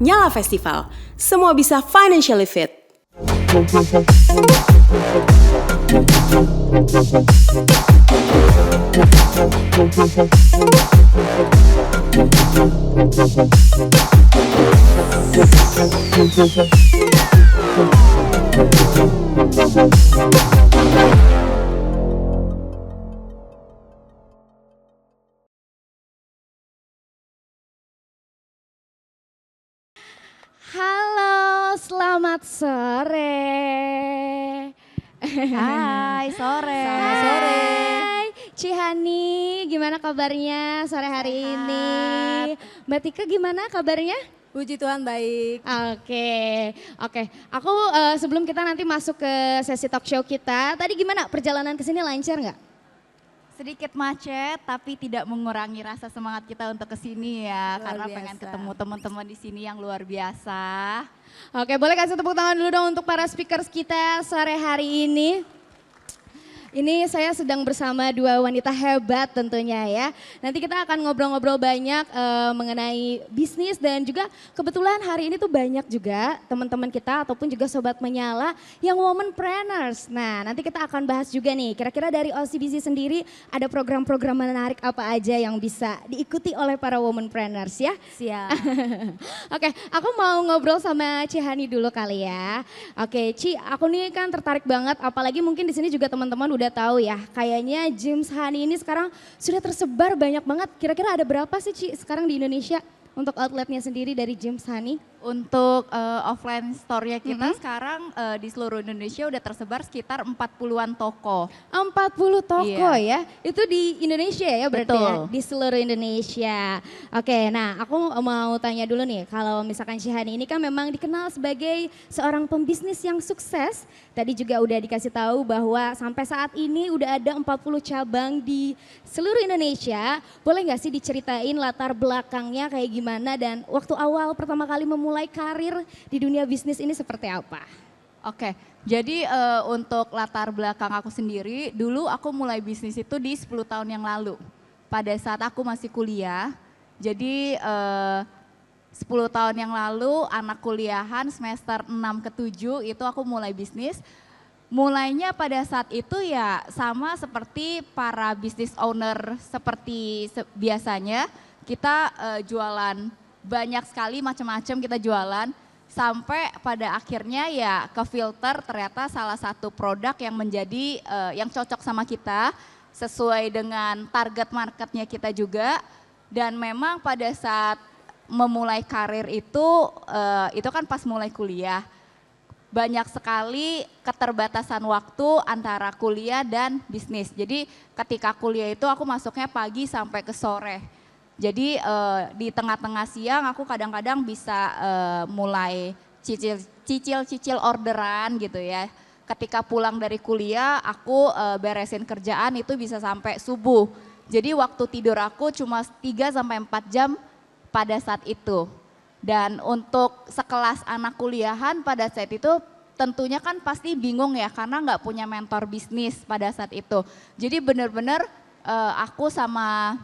Nyala Festival. Semua bisa financially fit. Halo, selamat sore. Hai, sore. Selamat sore. Cihani, gimana kabarnya sore hari ini? Mbak Tika gimana kabarnya? Puji Tuhan baik. Oke. Aku sebelum kita nanti masuk ke sesi talk show kita, tadi gimana perjalanan ke sini lancar nggak? Sedikit macet tapi tidak mengurangi rasa semangat kita untuk kesini ya. Luar karena biasa. pengen ketemu teman-teman di sini yang luar biasa. Oke, boleh kasih tepuk tangan dulu dong untuk para speakers kita sore hari ini. Ini saya sedang bersama dua wanita hebat tentunya ya. Nanti kita akan ngobrol-ngobrol banyak mengenai bisnis dan juga kebetulan hari ini tuh banyak juga teman-teman kita ataupun juga Sobat Menyala yang womanpreneurs. Nah nanti kita akan bahas juga nih kira-kira dari OCBC sendiri ada program-program menarik apa aja yang bisa diikuti oleh para womanpreneurs ya. Siap. Oke, aku mau ngobrol sama Cihani dulu kali ya. Oke, Ci, aku nih kan tertarik banget apalagi mungkin di sini juga teman-teman udah tahu ya, kayaknya James Honey ini sekarang sudah tersebar banyak banget. Kira-kira ada berapa sih Ci sekarang di Indonesia untuk outletnya sendiri dari James Honey? Untuk offline store-nya kita sekarang di seluruh Indonesia udah tersebar sekitar 40-an toko. 40 toko Iya. ya, itu di Indonesia ya berarti Betul. ya, di seluruh Indonesia. Oke, nah aku mau tanya dulu nih, kalau misalkan Cihani ini kan memang dikenal sebagai seorang pembisnis yang sukses. Tadi juga udah dikasih tahu bahwa sampai saat ini udah ada 40 cabang di seluruh Indonesia. Boleh nggak sih diceritain latar belakangnya kayak gimana dan waktu awal pertama kali memulai karir di dunia bisnis ini seperti apa? Oke, jadi untuk latar belakang aku sendiri, dulu aku mulai bisnis itu di 10 tahun yang lalu. Pada saat aku masih kuliah, jadi 10 tahun yang lalu anak kuliahan semester 6 ke 7 itu aku mulai bisnis. Mulainya pada saat itu ya sama seperti para business owner seperti biasanya, kita jualan banyak sekali macam-macam kita jualan. Sampai pada akhirnya ya ke filter ternyata salah satu produk yang menjadi yang cocok sama kita sesuai dengan target marketnya kita juga. Dan memang pada saat memulai karir itu kan pas mulai kuliah. Banyak sekali keterbatasan waktu antara kuliah dan bisnis. Jadi ketika kuliah itu aku masuknya pagi sampai ke sore. Jadi di tengah-tengah siang aku kadang-kadang bisa mulai cicil orderan gitu ya. Ketika pulang dari kuliah aku beresin kerjaan itu bisa sampai subuh. Jadi waktu tidur aku cuma 3 sampai 4 jam pada saat itu. Dan untuk sekelas anak kuliahan pada saat itu tentunya kan pasti bingung ya karena nggak punya mentor bisnis pada saat itu. Jadi benar-benar aku sama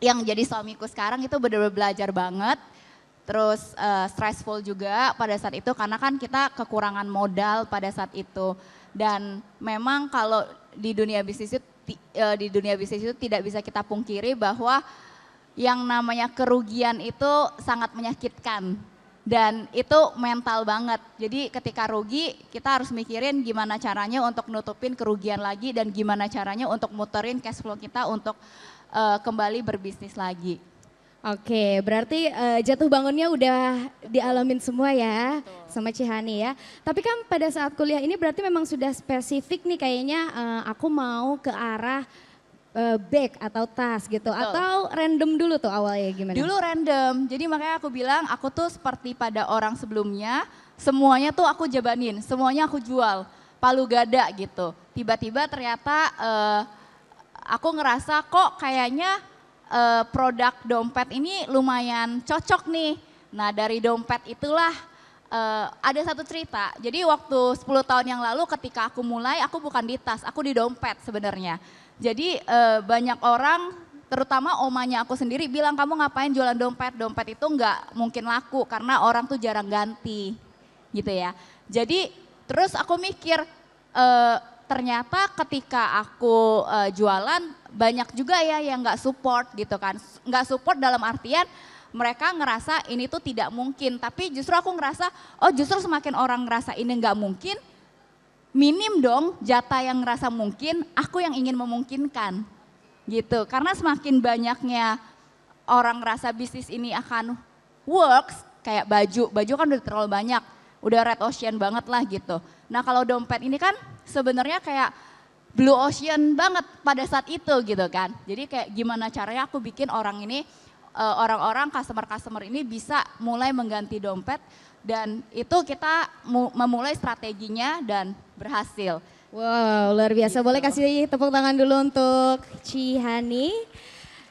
yang jadi suamiku sekarang itu benar-benar belajar banget. Terus stressful juga pada saat itu karena kan kita kekurangan modal pada saat itu. Dan memang kalau di dunia bisnis itu tidak bisa kita pungkiri bahwa yang namanya kerugian itu sangat menyakitkan dan itu mental banget. Jadi ketika rugi kita harus mikirin gimana caranya untuk nutupin kerugian lagi dan gimana caranya untuk muterin cash flow kita untuk kembali berbisnis lagi. Oke, berarti jatuh bangunnya udah dialamin semua ya. Betul. Sama Cihani ya. Tapi kan pada saat kuliah ini berarti memang sudah spesifik nih kayaknya aku mau ke arah bag atau tas gitu. Betul. Atau random dulu tuh awalnya gimana? Dulu random, jadi makanya aku bilang aku tuh seperti pada orang sebelumnya, semuanya tuh aku jabanin, semuanya aku jual, palu gada gitu. Tiba-tiba ternyata aku ngerasa kok kayaknya produk dompet ini lumayan cocok nih. Nah dari dompet itulah ada satu cerita, jadi waktu 10 tahun yang lalu ketika aku mulai, aku bukan di tas, aku di dompet sebenarnya. Jadi banyak orang terutama omanya aku sendiri bilang, kamu ngapain jualan dompet, dompet itu nggak mungkin laku karena orang tuh jarang ganti gitu ya. Jadi terus aku mikir ternyata ketika aku jualan banyak juga ya yang nggak support gitu kan. Nggak support dalam artian mereka ngerasa ini tuh tidak mungkin, tapi justru aku ngerasa, oh justru semakin orang ngerasa ini nggak mungkin, minim dong jatah yang ngerasa mungkin, aku yang ingin memungkinkan gitu. Karena semakin banyaknya orang ngerasa bisnis ini akan works, kayak baju kan udah terlalu banyak, udah red ocean banget lah gitu. Nah kalau dompet ini kan sebenarnya kayak blue ocean banget pada saat itu gitu kan. Jadi kayak gimana caranya aku bikin orang ini, orang-orang customer ini bisa mulai mengganti dompet, dan itu kita memulai strateginya dan berhasil. Wow, luar biasa. Gitu. Boleh kasih tepuk tangan dulu untuk Cihani.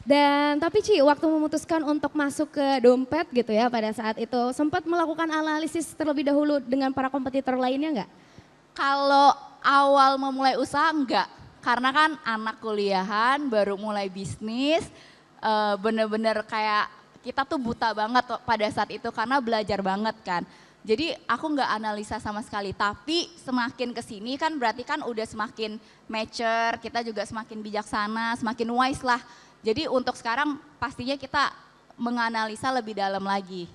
Dan tapi Ci, waktu memutuskan untuk masuk ke dompet gitu ya pada saat itu, sempat melakukan analisis terlebih dahulu dengan para kompetitor lainnya nggak? Kalau awal memulai usaha enggak, karena kan anak kuliahan baru mulai bisnis, bener-bener kayak kita tuh buta banget pada saat itu karena belajar banget kan. Jadi aku nggak analisa sama sekali, tapi semakin kesini kan berarti kan udah semakin mature, kita juga semakin bijaksana, semakin wise lah. Jadi untuk sekarang pastinya kita menganalisa lebih dalam lagi.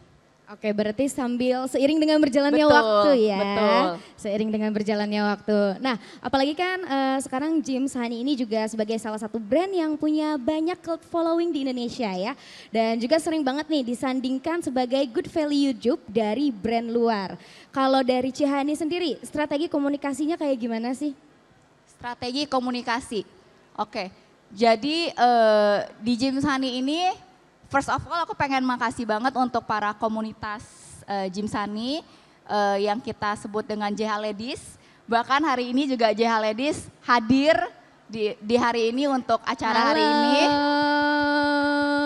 Oke, berarti sambil seiring dengan berjalannya Betul, waktu ya. betul. Seiring dengan berjalannya waktu. Nah, apalagi kan sekarang James Honey ini juga sebagai salah satu brand yang punya banyak cult following di Indonesia ya. Dan juga sering banget nih disandingkan sebagai good value dupe dari brand luar. Kalau dari Cihani sendiri, strategi komunikasinya kayak gimana sih? Strategi komunikasi. Oke. Jadi di James Honey ini first of all aku pengen makasih banget untuk para komunitas James Honey yang kita sebut dengan JH Ladies. Bahkan hari ini juga JH Ladies hadir di hari ini untuk acara hari ini.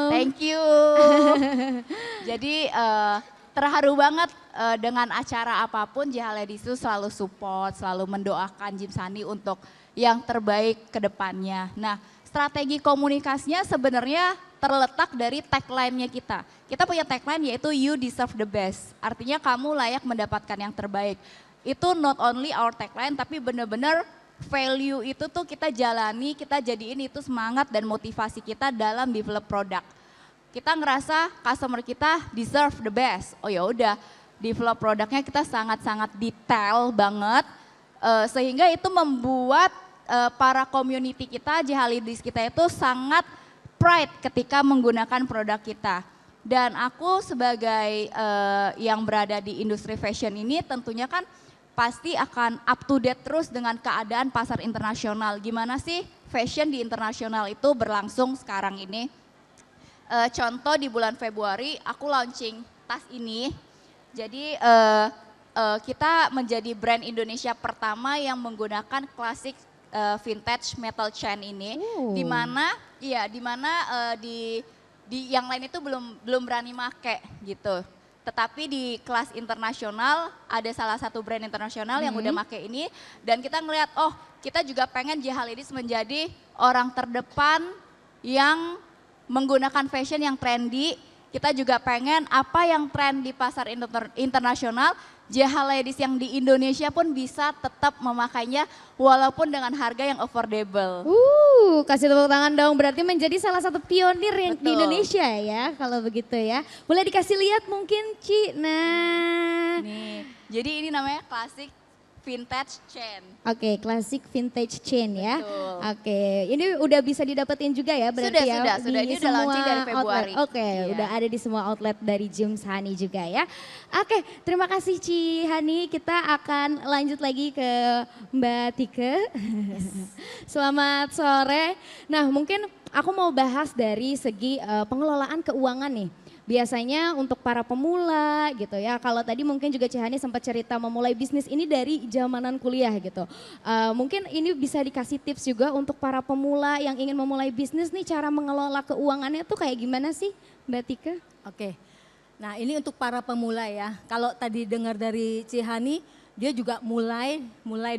Thank you. Jadi terharu banget dengan acara apapun JH Ladies itu selalu support, selalu mendoakan James Honey untuk yang terbaik ke depannya. Nah, strategi komunikasinya sebenarnya terletak dari tagline-nya kita. Kita punya tagline yaitu you deserve the best. Artinya kamu layak mendapatkan yang terbaik. Itu not only our tagline tapi benar-benar value itu tuh kita jalani, kita jadiin itu semangat dan motivasi kita dalam develop produk. Kita ngerasa customer kita deserve the best. Oh ya udah, develop produknya kita sangat-sangat detail banget sehingga itu membuat para community kita, JH Ladies kita itu sangat pride ketika menggunakan produk kita. Dan aku sebagai yang berada di industri fashion ini tentunya kan pasti akan up to date terus dengan keadaan pasar internasional. Gimana sih fashion di internasional itu berlangsung sekarang ini. Contoh di bulan Februari aku launching tas ini. Jadi kita menjadi brand Indonesia pertama yang menggunakan klasik vintage metal chain ini, di mana di yang lain itu belum berani make gitu. Tetapi di kelas internasional ada salah satu brand internasional yang udah make ini, dan kita ngelihat oh kita juga pengen JH Ladies menjadi orang terdepan yang menggunakan fashion yang trendy. Kita juga pengen apa yang tren di pasar internasional, JH Ladies yang di Indonesia pun bisa tetap memakainya walaupun dengan harga yang affordable. Kasih tepuk tangan dong, berarti menjadi salah satu pionir yang di Betul. Indonesia ya kalau begitu ya. Boleh dikasih lihat mungkin Ci, nah. Nih, jadi ini namanya klasik vintage chain. Oke, klasik vintage chain ya. Betul. Oke, ini udah bisa didapetin juga ya berarti ya. Sudah. Ini udah semua launching dari Februari. outlet. Oke, Iya. udah ada di semua outlet dari James Honey juga ya. Oke, terima kasih Ci Hani. Kita akan lanjut lagi ke Mbak Tika. Selamat sore. Nah, mungkin aku mau bahas dari segi pengelolaan keuangan nih. Biasanya untuk para pemula gitu ya, kalau tadi mungkin juga Cihani sempat cerita memulai bisnis ini dari zamanan kuliah gitu. Mungkin ini bisa dikasih tips juga untuk para pemula yang ingin memulai bisnis nih, cara mengelola keuangannya tuh kayak gimana sih Mbak Tika? Oke, nah ini untuk para pemula ya, kalau tadi dengar dari Cihani, dia juga mulai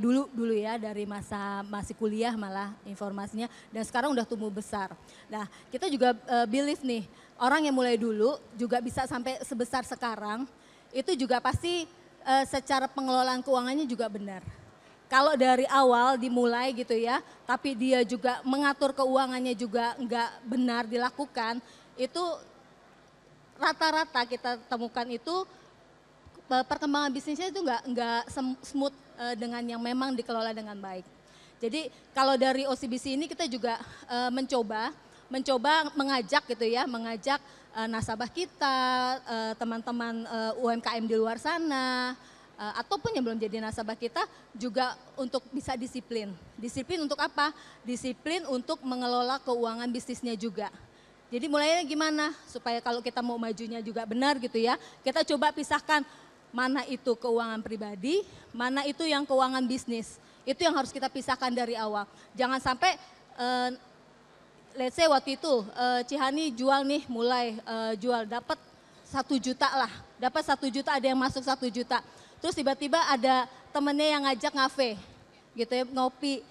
dulu ya dari masa masih kuliah malah informasinya, dan sekarang udah tumbuh besar. Nah kita juga believe nih, orang yang mulai dulu juga bisa sampai sebesar sekarang, itu juga pasti secara pengelolaan keuangannya juga benar. Kalau dari awal dimulai gitu ya, tapi dia juga mengatur keuangannya juga nggak benar dilakukan, itu rata-rata kita temukan itu perkembangan bisnisnya itu nggak smooth dengan yang memang dikelola dengan baik. Jadi kalau dari OCBC ini kita juga mencoba mengajak gitu ya, mengajak nasabah kita, teman-teman UMKM di luar sana, ataupun yang belum jadi nasabah kita juga untuk bisa disiplin. Disiplin untuk apa? Disiplin untuk mengelola keuangan bisnisnya juga. Jadi mulainya gimana supaya kalau kita mau majunya juga benar gitu ya. Kita coba pisahkan mana itu keuangan pribadi, mana itu yang keuangan bisnis. Itu yang harus kita pisahkan dari awal. Jangan sampai let's say waktu itu Chihani jual nih, mulai jual dapat 1 juta lah. Dapat 1 juta, ada yang masuk 1 juta. Terus tiba-tiba ada temennya yang ngajak ngafe, gitu ya, ngopi.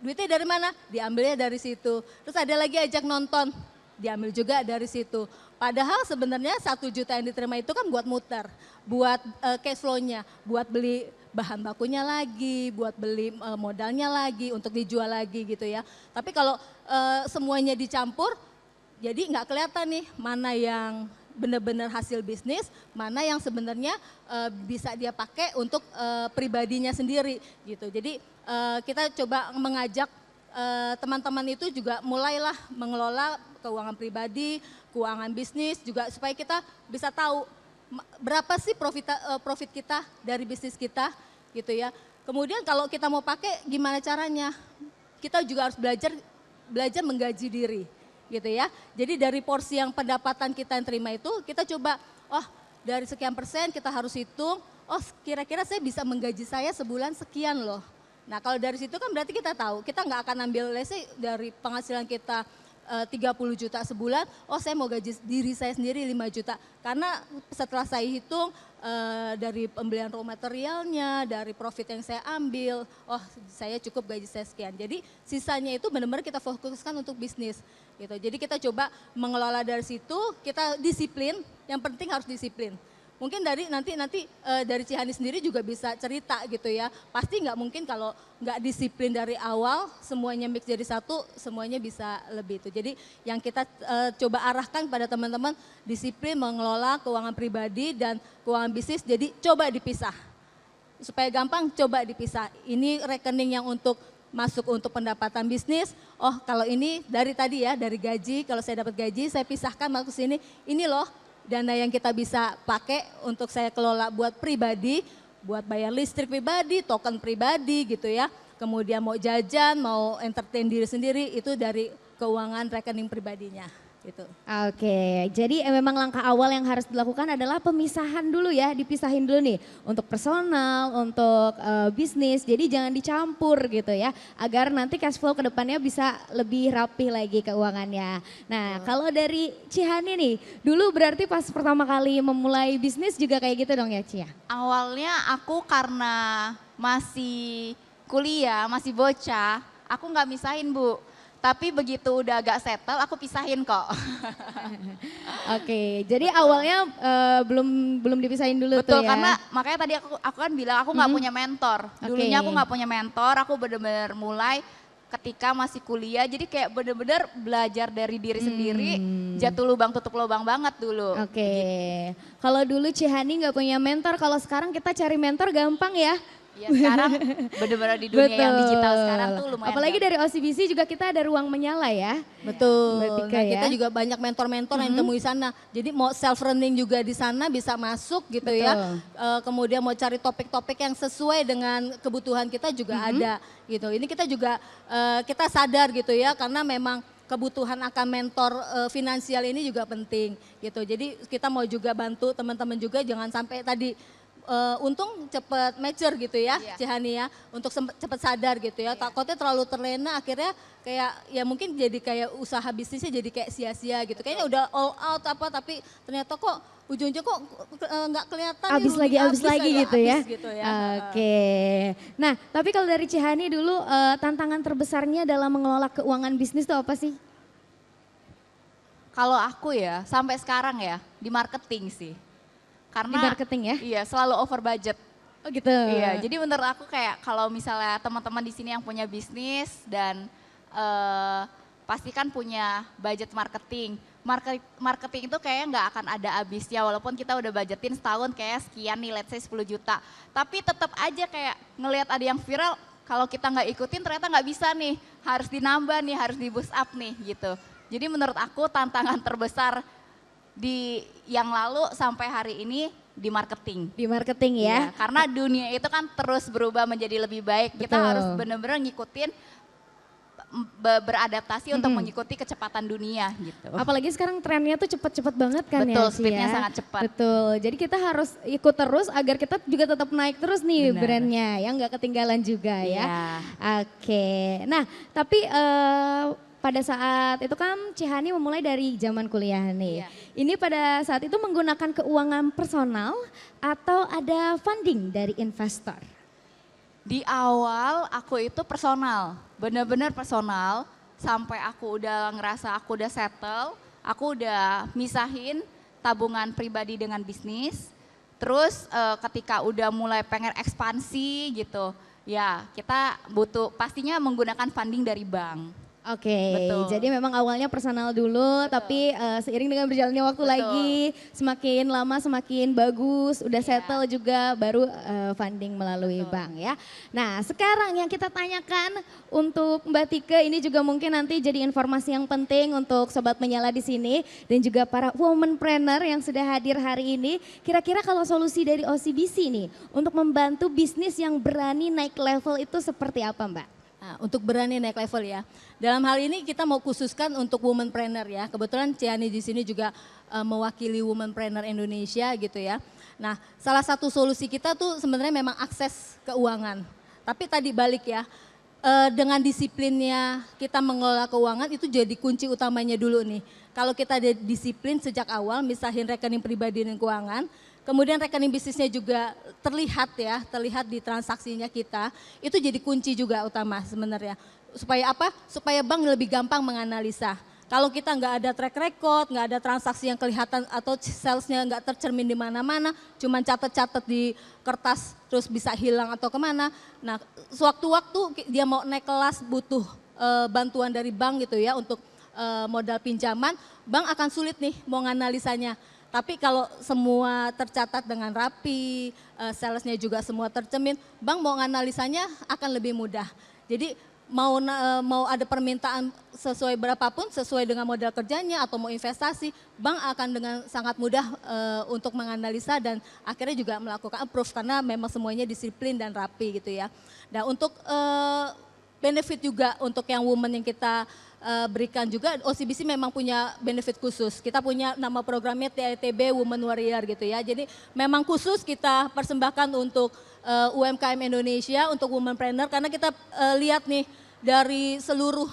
Duitnya dari mana? Diambilnya dari situ. Terus ada lagi ajak nonton, diambil juga dari situ. Padahal sebenarnya 1 juta yang diterima itu kan buat muter, buat cash flow-nya, buat beli bahan bakunya lagi, buat beli modalnya lagi, untuk dijual lagi gitu ya. Tapi kalau semuanya dicampur, jadi nggak kelihatan nih mana yang benar-benar hasil bisnis, mana yang sebenarnya bisa dia pakai untuk pribadinya sendiri gitu. Jadi kita coba mengajak teman-teman itu juga mulailah mengelola keuangan pribadi, keuangan bisnis juga, supaya kita bisa tahu berapa sih profit kita dari bisnis kita gitu ya. Kemudian kalau kita mau pakai gimana caranya? Kita juga harus belajar menggaji diri gitu ya. Jadi dari porsi yang pendapatan kita yang terima itu, kita coba, oh dari sekian persen kita harus hitung, oh kira-kira saya bisa menggaji saya sebulan sekian loh. Nah kalau dari situ kan berarti kita tahu, kita nggak akan ambil let's say dari penghasilan kita 30 juta sebulan, oh saya mau gaji diri saya sendiri 5 juta. Karena setelah saya hitung dari pembelian raw materialnya, dari profit yang saya ambil, oh saya cukup gaji saya sekian. Jadi sisanya itu benar-benar kita fokuskan untuk bisnis. Gitu. Jadi kita coba mengelola dari situ, kita disiplin, yang penting harus disiplin. Mungkin dari nanti dari Chihani sendiri juga bisa cerita gitu ya. Pasti nggak mungkin kalau nggak disiplin dari awal, semuanya mix jadi satu, semuanya bisa lebih itu. Jadi yang kita coba arahkan pada teman-teman, disiplin mengelola keuangan pribadi dan keuangan bisnis, jadi coba dipisah. Supaya gampang, coba dipisah. Ini rekening yang untuk masuk untuk pendapatan bisnis, oh kalau ini dari tadi ya, dari gaji, kalau saya dapat gaji, saya pisahkan masuk sini, ini loh dana yang kita bisa pakai untuk saya kelola buat pribadi, buat bayar listrik pribadi, token pribadi gitu ya. Kemudian mau jajan, mau entertain diri sendiri, itu dari keuangan rekening pribadinya gitu. Oke, jadi memang langkah awal yang harus dilakukan adalah pemisahan dulu ya, dipisahin dulu nih untuk personal, untuk bisnis, jadi jangan dicampur gitu ya, agar nanti cash flow ke depannya bisa lebih rapih lagi keuangannya. Nah kalau dari Chihani nih, dulu berarti pas pertama kali memulai bisnis juga kayak gitu dong ya Cia? Awalnya aku karena masih kuliah, masih bocah, aku nggak misahin Bu. Tapi begitu udah agak settle, aku pisahin kok. Oke, jadi awalnya belum dipisahin dulu Betul, tuh ya? karena makanya tadi aku kan bilang aku nggak punya mentor. Dulunya aku nggak punya mentor, aku bener-bener mulai ketika masih kuliah. Jadi kayak bener-bener belajar dari diri sendiri, jatuh lubang tutup lubang banget dulu. Oke, kalau dulu Chihani nggak punya mentor, kalau sekarang kita cari mentor gampang ya? Ya sekarang bener-bener di dunia yang digital sekarang tuh lumayan. Apalagi dari OCBC juga kita ada ruang menyala ya. Betul, Bertiga nah, kita ya. juga banyak mentor-mentor yang ditemui sana. Jadi mau self-running juga di sana bisa masuk gitu ya. Kemudian mau cari topik-topik yang sesuai dengan kebutuhan kita juga ada gitu. Ini kita juga kita sadar gitu ya, karena memang kebutuhan akan mentor finansial ini juga penting gitu. Jadi kita mau juga bantu teman-teman juga, jangan sampai tadi untung cepet mature gitu ya, Iya. Cihani ya, untuk cepet sadar gitu ya. Takutnya terlalu terlena, akhirnya kayak ya mungkin jadi kayak usaha bisnisnya jadi kayak sia-sia gitu. Kayaknya udah all out apa, tapi ternyata kok ujung-ujung kok nggak kelihatan. nih, Abis lagi gitu ya. habis gitu ya. Oke. Nah, tapi kalau dari Cihani dulu tantangan terbesarnya dalam mengelola keuangan bisnis itu apa sih? Kalau aku ya sampai sekarang ya di marketing sih. Di Karena marketing ya? Iya, selalu over budget. Oh gitu. Iya, jadi menurut aku kayak kalau misalnya teman-teman di sini yang punya bisnis dan pasti kan punya budget marketing. Marketing itu kayaknya nggak akan ada habisnya walaupun kita udah budgetin setahun kayak sekian nih, let's say 10 juta. Tapi tetap aja kayak ngelihat ada yang viral, kalau kita nggak ikutin ternyata nggak bisa nih, harus dinambah nih, harus di boost up nih gitu. Jadi menurut aku tantangan terbesar di yang lalu sampai hari ini di marketing. Di marketing ya. Iya, karena dunia itu kan terus berubah menjadi lebih baik. Kita Betul. harus benar-benar ngikutin beradaptasi untuk mengikuti kecepatan dunia gitu. Apalagi sekarang trennya tuh cepet-cepet banget kan Betul, ya. Ci, speednya ya? sangat cepat. Betul, jadi kita harus ikut terus agar kita juga tetap naik terus nih Benar. brandnya, yang nggak ketinggalan juga ya. Iya. Oke, nah tapi pada saat itu kan Cihani memulai dari zaman kuliah nih. Iya. Ini pada saat itu menggunakan keuangan personal atau ada funding dari investor? Di awal aku itu personal, benar-benar personal. Sampai aku udah ngerasa aku udah settle, aku udah misahin tabungan pribadi dengan bisnis. Terus ketika udah mulai pengen ekspansi gitu, ya kita butuh pastinya menggunakan funding dari bank. Oke, Betul. jadi memang awalnya personal dulu, tapi seiring dengan berjalannya waktu Betul. lagi, semakin lama semakin bagus, udah Iya. settle juga, baru funding melalui Betul. bank ya. Nah sekarang yang kita tanyakan untuk Mbak Tike, ini juga mungkin nanti jadi informasi yang penting untuk Sobat Menyala di sini, dan juga para womanpreneur yang sudah hadir hari ini. Kira-kira kalau solusi dari OCBC nih, untuk membantu bisnis yang berani naik level itu seperti apa Mbak? Nah, untuk berani naik level ya. Dalam hal ini kita mau khususkan untuk womanpreneur ya. Kebetulan Ciani di sini juga mewakili womanpreneur Indonesia gitu ya. Nah, salah satu solusi kita tuh sebenarnya memang akses keuangan. Tapi tadi balik ya, dengan disiplinnya kita mengelola keuangan itu jadi kunci utamanya dulu nih. Kalau kita ada disiplin sejak awal, misahin rekening pribadi dan keuangan, kemudian rekening bisnisnya juga terlihat di transaksinya kita, itu jadi kunci juga utama sebenarnya. Supaya apa? Supaya bank lebih gampang menganalisa. Kalau kita nggak ada track record, nggak ada transaksi yang kelihatan atau salesnya nggak tercermin di mana-mana, cuman catat-catat di kertas terus bisa hilang atau kemana. Nah, sewaktu-waktu dia mau naik kelas butuh bantuan dari bank gitu ya untuk modal pinjaman, bank akan sulit nih mau nganalisanya. Tapi kalau semua tercatat dengan rapi, salesnya juga semua tercermin, bank mau nganalisanya akan lebih mudah. Jadi mau ada permintaan sesuai berapapun, sesuai dengan modal kerjanya atau mau investasi, bank akan dengan sangat mudah untuk menganalisa dan akhirnya juga melakukan approve karena memang semuanya disiplin dan rapi gitu ya. Nah untuk benefit juga untuk yang woman yang kita berikan juga, OCBC memang punya benefit khusus. Kita punya nama programnya TITB Women Warrior gitu ya. Jadi memang khusus kita persembahkan untuk UMKM Indonesia, untuk womanpreneur karena kita lihat nih dari seluruh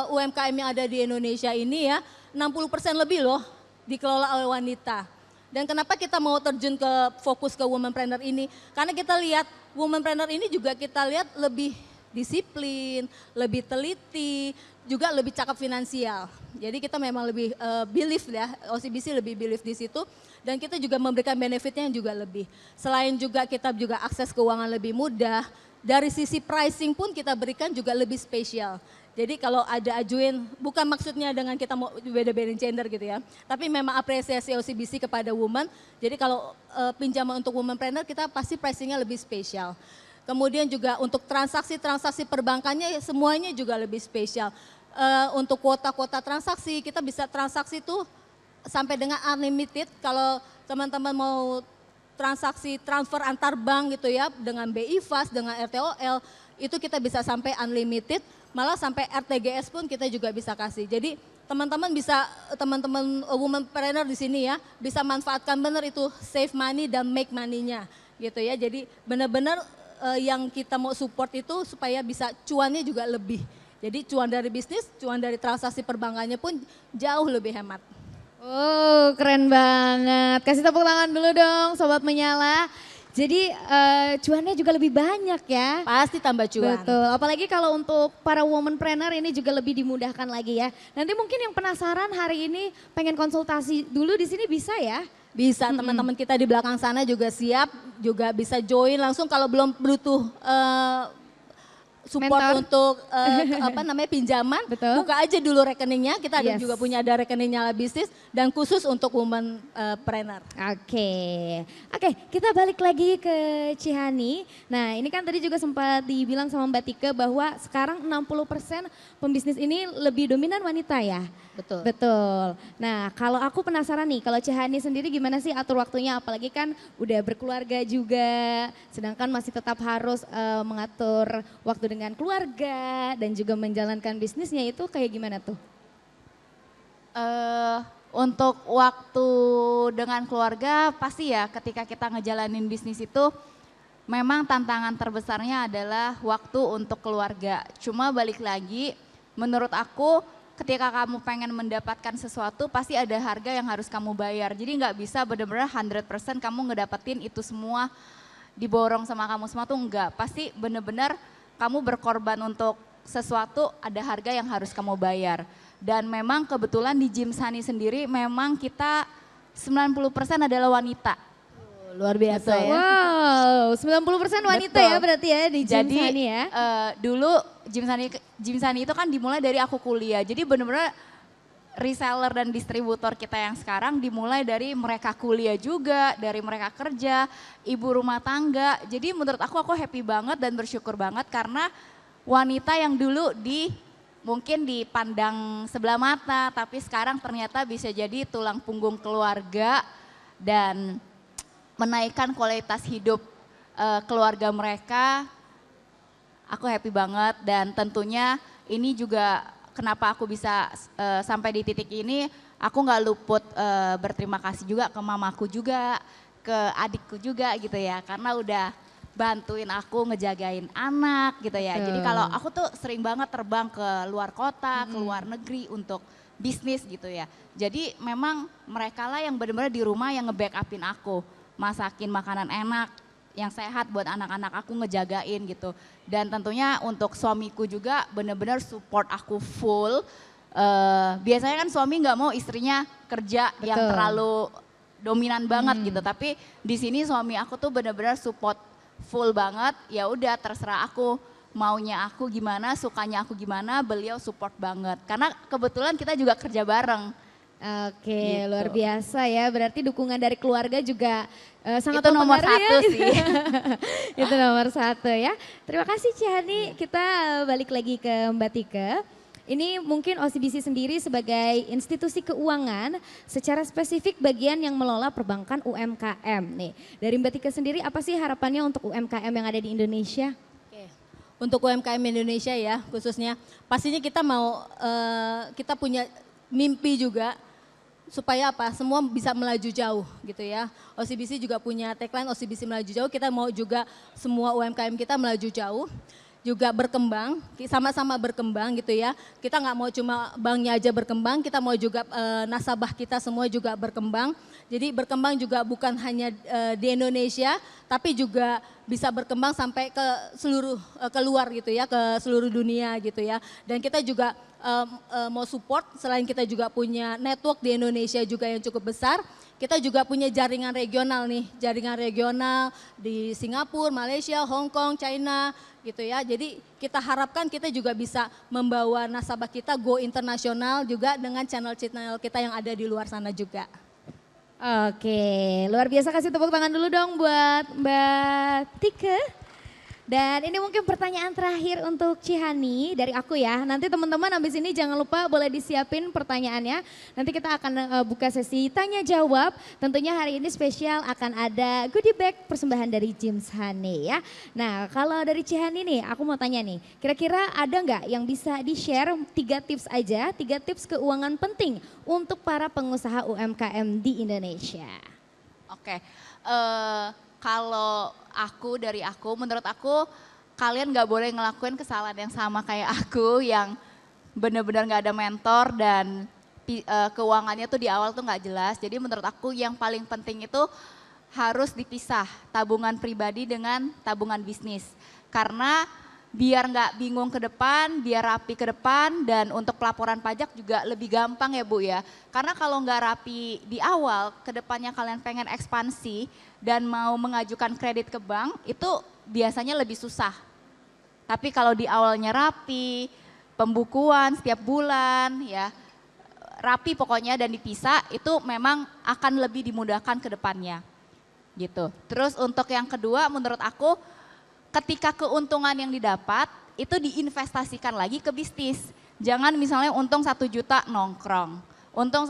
UMKM yang ada di Indonesia ini ya, 60% lebih loh dikelola oleh wanita. Dan kenapa kita mau terjun ke fokus ke womanpreneur ini? Karena kita lihat womanpreneur ini juga kita lihat lebih disiplin, lebih teliti, juga lebih cakap finansial. Jadi kita memang lebih believe ya, OCBC lebih believe di situ dan kita juga memberikan benefitnya yang juga lebih. Selain juga kita juga akses keuangan lebih mudah, dari sisi pricing pun kita berikan juga lebih spesial. Jadi kalau ada ajuin, bukan maksudnya dengan kita mau beda-bedain gender gitu ya, tapi memang apresiasi OCBC kepada woman. Jadi kalau pinjaman untuk womanpreneur kita pasti pricingnya lebih spesial. Kemudian juga untuk transaksi-transaksi perbankannya semuanya juga lebih spesial. Untuk kuota-kuota transaksi kita bisa transaksi tuh sampai dengan unlimited. Kalau teman-teman mau transaksi transfer antar bank gitu ya dengan BI Fast, dengan RTOL itu kita bisa sampai unlimited. Malah sampai RTGS pun kita juga bisa kasih. Jadi teman-teman womanpreneur di sini ya bisa manfaatkan benar itu save money dan make money-nya. gitu ya. Jadi benar-benar yang kita mau support itu supaya bisa cuannya juga lebih. Jadi cuan dari bisnis, cuan dari transaksi perbankannya pun jauh lebih hemat. Oh, keren banget. Kasih tepuk tangan dulu dong Sobat Menyala. Jadi cuannya juga lebih banyak ya. Pasti tambah cuan. Betul, apalagi kalau untuk para womanpreneur ini juga lebih dimudahkan lagi ya. Nanti mungkin yang penasaran hari ini pengen konsultasi dulu di sini bisa ya? Bisa, teman-teman kita di belakang sana juga siap, juga bisa join langsung kalau belum butuh support Mentor. untuk pinjaman, Betul. buka aja dulu rekeningnya. Kita ada Yes. juga punya ada rekening Nyala Bisnis dan khusus untuk woman planner. Oke, kita balik lagi ke Cihani. Nah ini kan tadi juga sempat dibilang sama Mbak Tika bahwa sekarang 60% pembisnis ini lebih dominan wanita ya? Betul. Betul. Nah kalau aku penasaran nih, kalau Cihani sendiri gimana sih atur waktunya? Apalagi kan udah berkeluarga juga, sedangkan masih tetap harus mengatur waktu dengan keluarga dan juga menjalankan bisnisnya itu kayak gimana tuh? Untuk waktu dengan keluarga pasti ya ketika kita ngejalanin bisnis itu memang tantangan terbesarnya adalah waktu untuk keluarga. Cuma balik lagi menurut aku ketika kamu pengen mendapatkan sesuatu pasti ada harga yang harus kamu bayar. Jadi nggak bisa benar-benar 100% kamu ngedapetin itu semua diborong sama kamu semua tuh enggak. Pasti benar-benar kamu berkorban untuk sesuatu ada harga yang harus kamu bayar. Dan memang kebetulan di Gym Sunny sendiri memang kita 90% adalah wanita. Luar biasa ya. Wow, 90% wanita Betul. ya berarti ya di Gym Jadi Sunny ya? dulu Gym Sunny itu kan dimulai dari aku kuliah. Jadi benar-benar reseller dan distributor kita yang sekarang dimulai dari mereka kuliah juga, dari mereka kerja, ibu rumah tangga. Jadi menurut aku happy banget dan bersyukur banget karena wanita yang dulu mungkin dipandang sebelah mata, tapi sekarang ternyata bisa jadi tulang punggung keluarga dan menaikkan kualitas hidup keluarga mereka. Aku happy banget dan tentunya ini juga kenapa aku bisa sampai di titik ini, aku nggak luput berterima kasih juga ke mamaku juga, ke adikku juga gitu ya, karena udah bantuin aku ngejagain anak gitu ya. Jadi kalau aku tuh sering banget terbang ke luar kota, ke luar negeri untuk bisnis gitu ya. Jadi memang mereka lah yang benar-benar di rumah yang nge-backupin aku, masakin makanan enak, yang sehat buat anak-anak aku ngejagain gitu. Dan tentunya untuk suamiku juga benar-benar support aku full. Biasanya kan suami nggak mau istrinya kerja yang terlalu dominan banget gitu. Tapi di sini suami aku tuh benar-benar support full banget. Ya udah terserah aku maunya aku gimana, sukanya aku gimana, beliau support banget. Karena kebetulan kita juga kerja bareng. Oke, Gitu. luar biasa ya. Berarti dukungan dari keluarga juga sangat Itu nomor mempengaruhi satu ya. sih. Itu nomor satu ya. Terima kasih Cihani. Kita balik lagi ke Mbak Tika. Ini mungkin OCBC sendiri sebagai institusi keuangan secara spesifik bagian yang melola perbankan UMKM nih. Dari Mbak Tika sendiri apa sih harapannya untuk UMKM yang ada di Indonesia? Oke. Untuk UMKM Indonesia ya khususnya, pastinya kita mau kita punya mimpi juga supaya apa? Semua bisa melaju jauh gitu ya. OCBC juga punya tagline OCBC melaju jauh. Kita mau juga semua UMKM kita melaju jauh, juga berkembang, sama-sama berkembang gitu ya. Kita nggak mau cuma banknya aja berkembang, kita mau juga nasabah kita semua juga berkembang. Jadi berkembang juga bukan hanya di Indonesia, tapi juga bisa berkembang sampai ke seluruh keluar gitu ya, ke seluruh dunia gitu ya. Dan kita juga mau support, selain kita juga punya network di Indonesia juga yang cukup besar, kita juga punya jaringan regional nih, jaringan regional di Singapura, Malaysia, Hong Kong, China gitu ya. Jadi kita harapkan kita juga bisa membawa nasabah kita go internasional juga dengan channel-channel kita yang ada di luar sana juga. Oke, luar biasa, kasih tepuk tangan dulu dong buat Mbak Tika. Dan ini mungkin pertanyaan terakhir untuk Cihani dari aku ya. Nanti teman-teman habis ini jangan lupa boleh disiapin pertanyaannya. Nanti kita akan buka sesi tanya jawab. Tentunya hari ini spesial akan ada goodie bag persembahan dari Gym Sunny ya. Nah kalau dari Cihani nih aku mau tanya nih. Kira-kira ada nggak yang bisa di-share 3 tips aja, 3 tips keuangan penting untuk para pengusaha UMKM di Indonesia? Oke, kalau dari aku, menurut aku kalian gak boleh ngelakuin kesalahan yang sama kayak aku yang benar-benar gak ada mentor dan keuangannya tuh di awal tuh gak jelas. Jadi menurut aku yang paling penting itu harus dipisah tabungan pribadi dengan tabungan bisnis. Karena biar nggak bingung ke depan, biar rapi ke depan, dan untuk pelaporan pajak juga lebih gampang ya Bu ya. Karena kalau nggak rapi di awal, ke depannya kalian pengen ekspansi dan mau mengajukan kredit ke bank, itu biasanya lebih susah. Tapi kalau di awalnya rapi, pembukuan setiap bulan ya, rapi pokoknya dan dipisah, itu memang akan lebih dimudahkan ke depannya. Gitu. Terus untuk yang kedua menurut aku, ketika keuntungan yang didapat itu diinvestasikan lagi ke bisnis. Jangan misalnya untung 1 juta nongkrong, untung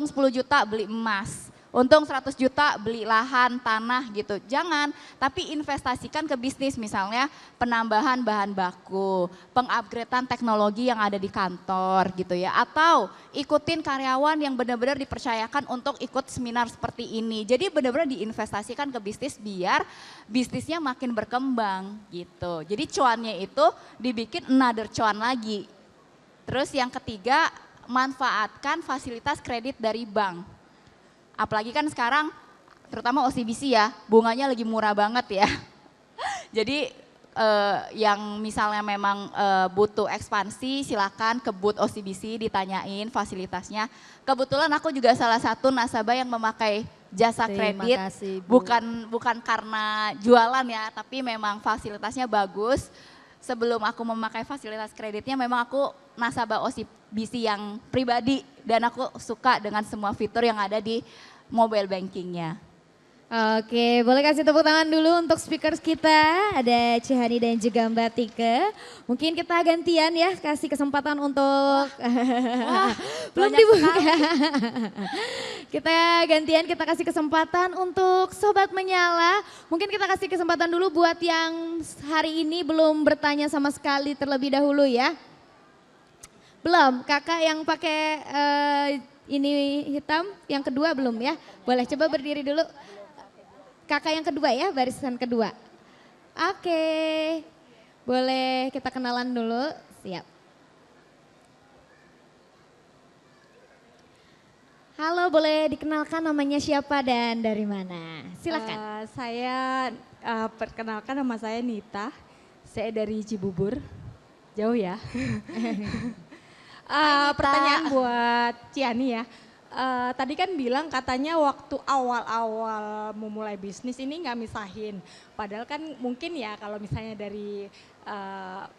10 juta beli emas, untung 100 juta beli lahan, tanah gitu. Jangan, tapi investasikan ke bisnis, misalnya penambahan bahan baku, pengupgradean teknologi yang ada di kantor gitu ya. Atau ikutin karyawan yang benar-benar dipercayakan untuk ikut seminar seperti ini. Jadi benar-benar diinvestasikan ke bisnis biar bisnisnya makin berkembang gitu. Jadi cuannya itu dibikin another cuan lagi. Terus yang ketiga, manfaatkan fasilitas kredit dari bank. Apalagi kan sekarang terutama OCBC ya, bunganya lagi murah banget ya. Jadi yang misalnya memang butuh ekspansi silakan ke booth OCBC ditanyain fasilitasnya. Kebetulan aku juga salah satu nasabah yang memakai jasa kredit. Kasih, Bu. Bukan karena jualan ya, tapi memang fasilitasnya bagus. Sebelum aku memakai fasilitas kreditnya memang aku nasabah OCBC yang pribadi dan aku suka dengan semua fitur yang ada di mobile bankingnya. Oke, boleh kasih tepuk tangan dulu untuk speakers kita. Ada Cihani dan juga Mbak Tike. Mungkin kita gantian ya, kasih kesempatan untuk belum dibuka. Kita gantian, kita kasih kesempatan untuk Sobat Menyala. Mungkin kita kasih kesempatan dulu buat yang hari ini belum bertanya sama sekali terlebih dahulu ya. Belum, kakak yang pakai ini hitam, yang kedua belum ya. Boleh coba berdiri dulu. Kakak yang kedua ya, barisan kedua. Oke, boleh kita kenalan dulu, siap. Halo, boleh dikenalkan namanya siapa dan dari mana? Silakan. Saya perkenalkan, nama saya Nita, saya dari Cibubur, jauh ya. Pertanyaan buat Ciani ya. Tadi kan bilang katanya waktu awal-awal memulai bisnis ini nggak misahin. Padahal kan mungkin ya kalau misalnya dari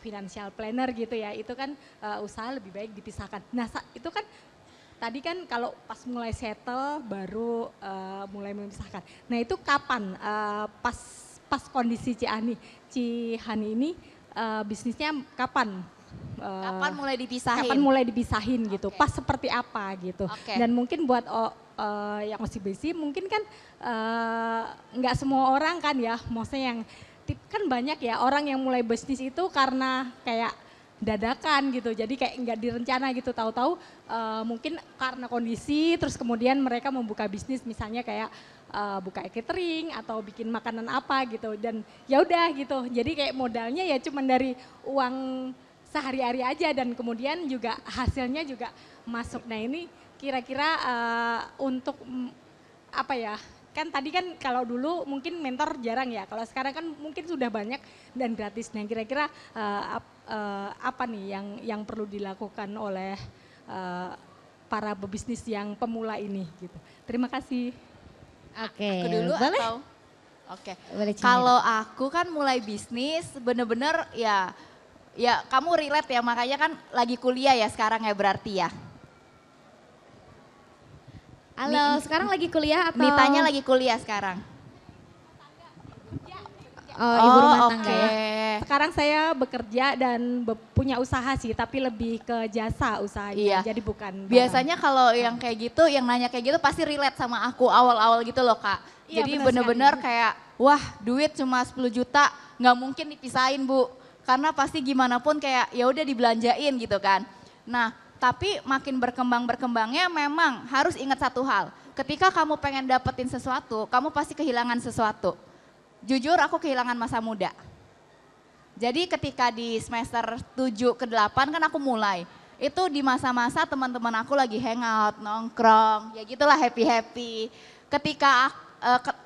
financial planner gitu ya, itu kan usaha lebih baik dipisahkan. Nah itu kan tadi kan kalau pas mulai settle baru mulai memisahkan. Nah itu kapan pas kondisi Cihani ini bisnisnya kapan? Kapan mulai dipisahin? Kapan mulai dipisahin gitu, pas seperti apa gitu. Dan mungkin buat yang OCBC mungkin kan nggak semua orang kan ya, maksudnya yang kan banyak ya orang yang mulai bisnis itu karena kayak dadakan gitu, jadi kayak nggak direncana gitu, tahu-tahu mungkin karena kondisi terus kemudian mereka membuka bisnis misalnya kayak buka catering atau bikin makanan apa gitu, dan ya udah gitu, jadi kayak modalnya ya cuman dari uang sehari-hari aja dan kemudian juga hasilnya juga masuk. Nah ini kira-kira untuk apa ya, kan tadi kan kalau dulu mungkin mentor jarang ya, kalau sekarang kan mungkin sudah banyak dan gratis. Nah kira-kira apa nih yang perlu dilakukan oleh para pebisnis yang pemula ini gitu. Terima kasih. Oke, Aku dulu boleh? atau? Oke. Boleh, Cihani. Kalau aku kan mulai bisnis bener-bener ya kamu relate ya, makanya kan lagi kuliah ya sekarang ya berarti ya. Halo, sekarang lagi kuliah atau? Nitanya lagi kuliah sekarang. Oh, ibu rumah tangga ya. Sekarang saya bekerja dan punya usaha sih, tapi lebih ke jasa usahanya, Iya. jadi bukan barang. Biasanya kalau yang kayak gitu, yang nanya kayak gitu pasti relate sama aku awal-awal gitu loh Kak. Iya, Jadi benar bener-bener sekali. kayak, wah duit cuma 10 juta nggak mungkin dipisahin Bu. Karena pasti gimana pun kayak ya udah dibelanjain gitu kan. Nah tapi makin berkembangnya memang harus ingat satu hal. Ketika kamu pengen dapetin sesuatu, kamu pasti kehilangan sesuatu. jujur aku kehilangan masa muda. Jadi ketika di semester 7 ke 8 kan aku mulai. Itu di masa-masa teman-teman aku lagi hangout, nongkrong, ya gitulah happy-happy. Ketika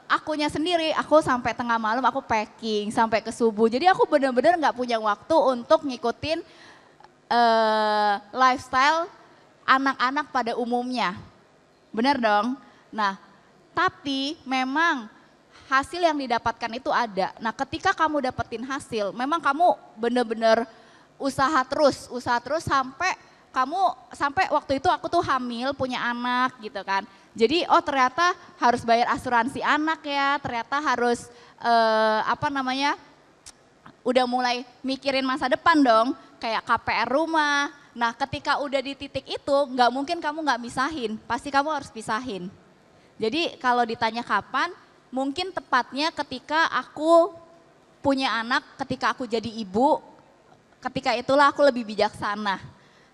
akunya sendiri, aku sampai tengah malam aku packing sampai ke subuh. Jadi aku benar-benar nggak punya waktu untuk ngikutin lifestyle anak-anak pada umumnya. Benar dong? Nah, tapi memang hasil yang didapatkan itu ada. Nah, ketika kamu dapetin hasil, memang kamu benar-benar usaha terus sampai waktu itu aku tuh hamil punya anak gitu kan. Jadi ternyata harus bayar asuransi anak ya, ternyata harus udah mulai mikirin masa depan dong, kayak KPR rumah. Nah, ketika udah di titik itu nggak mungkin kamu nggak misahin, pasti kamu harus pisahin. Jadi kalau ditanya kapan, mungkin tepatnya ketika aku punya anak, ketika aku jadi ibu, ketika itulah aku lebih bijaksana.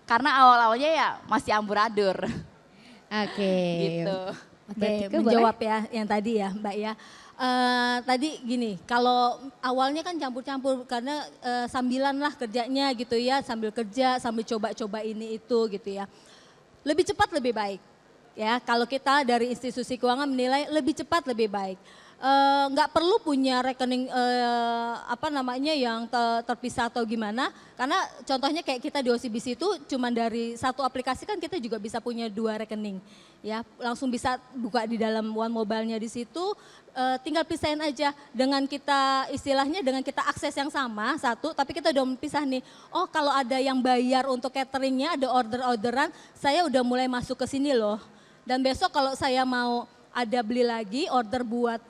Karena awal-awalnya ya masih amburadul. Oke. Gitu. Oke, menjawab ya yang tadi ya Mbak ya. Tadi gini, kalau awalnya kan campur-campur karena sambilan lah kerjanya gitu ya, sambil kerja, sambil coba-coba ini itu gitu ya. Lebih cepat lebih baik. Ya, kalau kita dari institusi keuangan menilai lebih cepat lebih baik. Nggak perlu punya rekening yang terpisah atau gimana, karena contohnya kayak kita di OCBC itu cuma dari satu aplikasi kan kita juga bisa punya 2 rekening, ya langsung bisa buka di dalam One Mobile-nya di situ, tinggal pisahin aja dengan kita istilahnya dengan kita akses yang sama satu, tapi kita udah pisah nih. Oh kalau ada yang bayar untuk cateringnya, ada orderan, saya udah mulai masuk ke sini loh. Dan besok kalau saya mau ada beli lagi order buat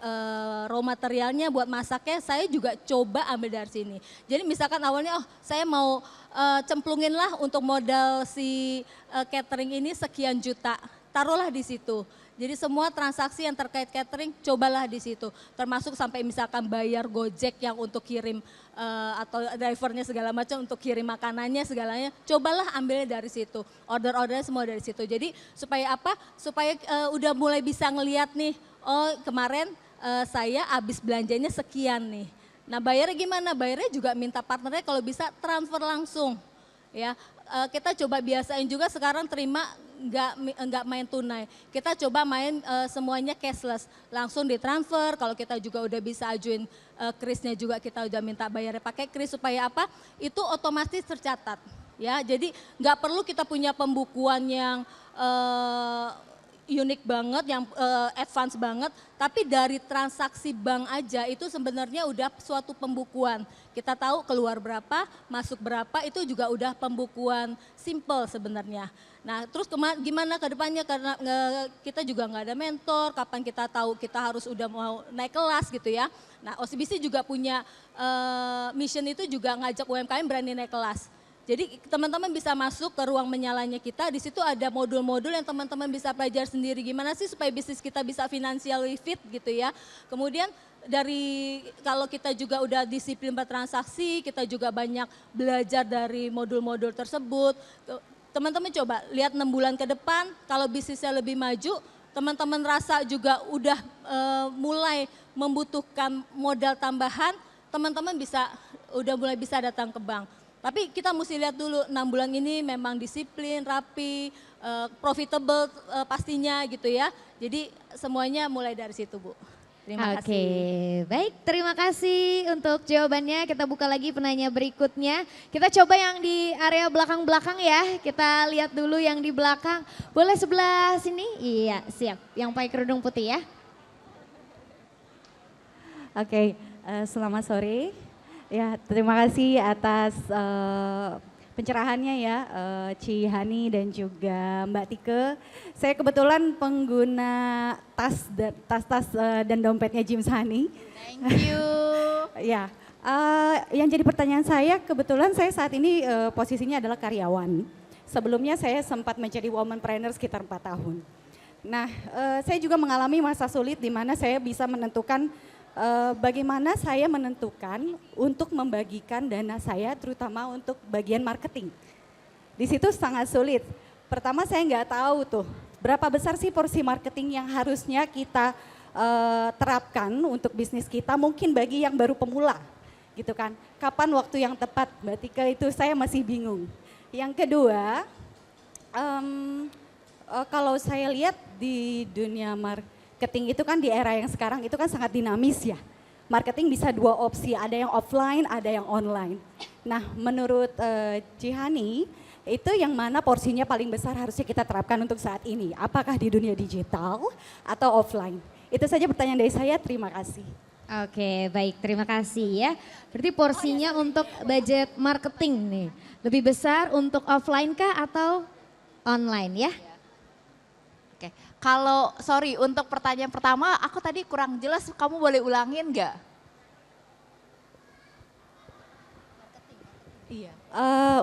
raw materialnya, buat masaknya, saya juga coba ambil dari sini. Jadi misalkan awalnya saya mau cemplungin lah untuk modal si catering ini sekian juta, taruhlah di situ. Jadi semua transaksi yang terkait catering cobalah di situ, termasuk sampai misalkan bayar Gojek yang untuk kirim atau drivernya segala macam untuk kirim makanannya segalanya, cobalah ambilnya dari situ, ordernya semua dari situ. Jadi supaya apa? Supaya udah mulai bisa ngelihat nih, oh kemarin saya habis belanjanya sekian nih. Nah bayarnya gimana? Bayarnya juga minta partnernya kalau bisa transfer langsung, ya. Kita coba biasain juga sekarang terima nggak main tunai. Kita coba main semuanya cashless, langsung ditransfer. Kalau kita juga udah bisa ajuin krisnya juga kita udah minta bayarnya pakai kris supaya apa? Itu otomatis tercatat. Ya, jadi nggak perlu kita punya pembukuan yang unik banget, yang advance banget, tapi dari transaksi bank aja itu sebenarnya udah suatu pembukuan. Kita tahu keluar berapa, masuk berapa, itu juga udah pembukuan simple sebenarnya. Nah terus gimana ke depannya, karena kita juga nggak ada mentor, kapan kita tahu kita harus udah mau naik kelas gitu ya. Nah OCBC juga punya mission itu juga ngajak UMKM berani naik kelas. Jadi teman-teman bisa masuk ke ruang menyalanya kita, di situ ada modul-modul yang teman-teman bisa belajar sendiri gimana sih supaya bisnis kita bisa financially fit gitu ya. Kemudian dari kalau kita juga udah disiplin bertransaksi, kita juga banyak belajar dari modul-modul tersebut. Teman-teman coba lihat 6 bulan ke depan, kalau bisnisnya lebih maju, teman-teman rasa juga udah mulai membutuhkan modal tambahan, teman-teman udah mulai bisa datang ke bank. Tapi kita mesti lihat dulu 6 bulan ini memang disiplin, rapi, profitable pastinya gitu ya. Jadi semuanya mulai dari situ Bu. Terima kasih. Oke, baik terima kasih untuk jawabannya. Kita buka lagi penanya berikutnya. Kita coba yang di area belakang-belakang ya. Kita lihat dulu yang di belakang. Boleh sebelah sini? Iya siap, yang pakai kerudung putih ya. Oke, selamat sore. Ya, terima kasih atas pencerahannya ya, Ci Hani dan juga Mbak Tike. Saya kebetulan pengguna tas dan dompetnya James Hani. Thank you. Ya, yang jadi pertanyaan saya, kebetulan saya saat ini posisinya adalah karyawan. Sebelumnya saya sempat menjadi womanpreneur sekitar 4 tahun. Nah, saya juga mengalami masa sulit di mana saya bisa menentukan bagaimana saya menentukan untuk membagikan dana saya terutama untuk bagian marketing. Di situ sangat sulit. Pertama saya nggak tahu tuh berapa besar sih porsi marketing yang harusnya kita terapkan untuk bisnis kita, mungkin bagi yang baru pemula gitu kan. Kapan waktu yang tepat, Mbak Tika, itu saya masih bingung. Yang kedua, kalau saya lihat di dunia marketing itu kan di era yang sekarang itu kan sangat dinamis ya. Marketing bisa dua opsi, ada yang offline, ada yang online. Nah, menurut Cihani, itu yang mana porsinya paling besar harusnya kita terapkan untuk saat ini? Apakah di dunia digital atau offline? Itu saja pertanyaan dari saya, terima kasih. Oke, baik, terima kasih ya. Berarti porsinya untuk budget marketing nih, lebih besar untuk offline kah atau online ya? Oke, kalau sorry untuk pertanyaan pertama aku tadi kurang jelas, kamu boleh ulangin nggak? Iya.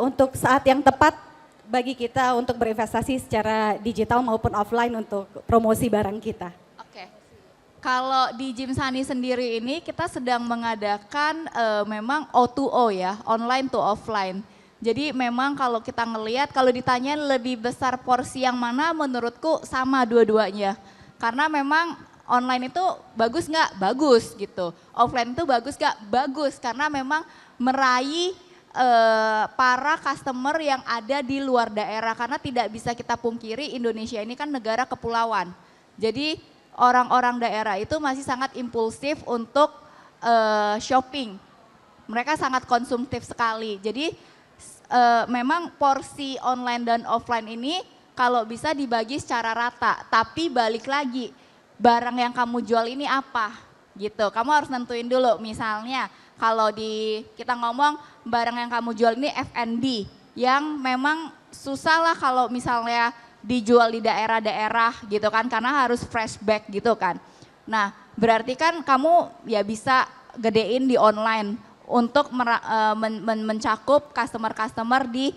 Untuk saat yang tepat bagi kita untuk berinvestasi secara digital maupun offline untuk promosi barang kita. Oke. Kalau di Gym Sunny sendiri ini kita sedang mengadakan memang O2O ya, online to offline. Jadi memang kalau kita ngelihat, kalau ditanya lebih besar porsi yang mana, menurutku sama dua-duanya. Karena memang online itu bagus nggak? Bagus gitu. Offline itu bagus nggak? Bagus, karena memang meraih para customer yang ada di luar daerah. Karena tidak bisa kita pungkiri Indonesia ini kan negara kepulauan. Jadi orang-orang daerah itu masih sangat impulsif untuk shopping. Mereka sangat konsumtif sekali. Jadi memang porsi online dan offline ini kalau bisa dibagi secara rata. Tapi balik lagi, barang yang kamu jual ini apa gitu. Kamu harus nentuin dulu, misalnya kalau kita ngomong barang yang kamu jual ini F&B yang memang susah lah kalau misalnya dijual di daerah-daerah gitu kan, karena harus flashback gitu kan. Nah berarti kan kamu ya bisa gedein di online untuk mencakup customer-customer di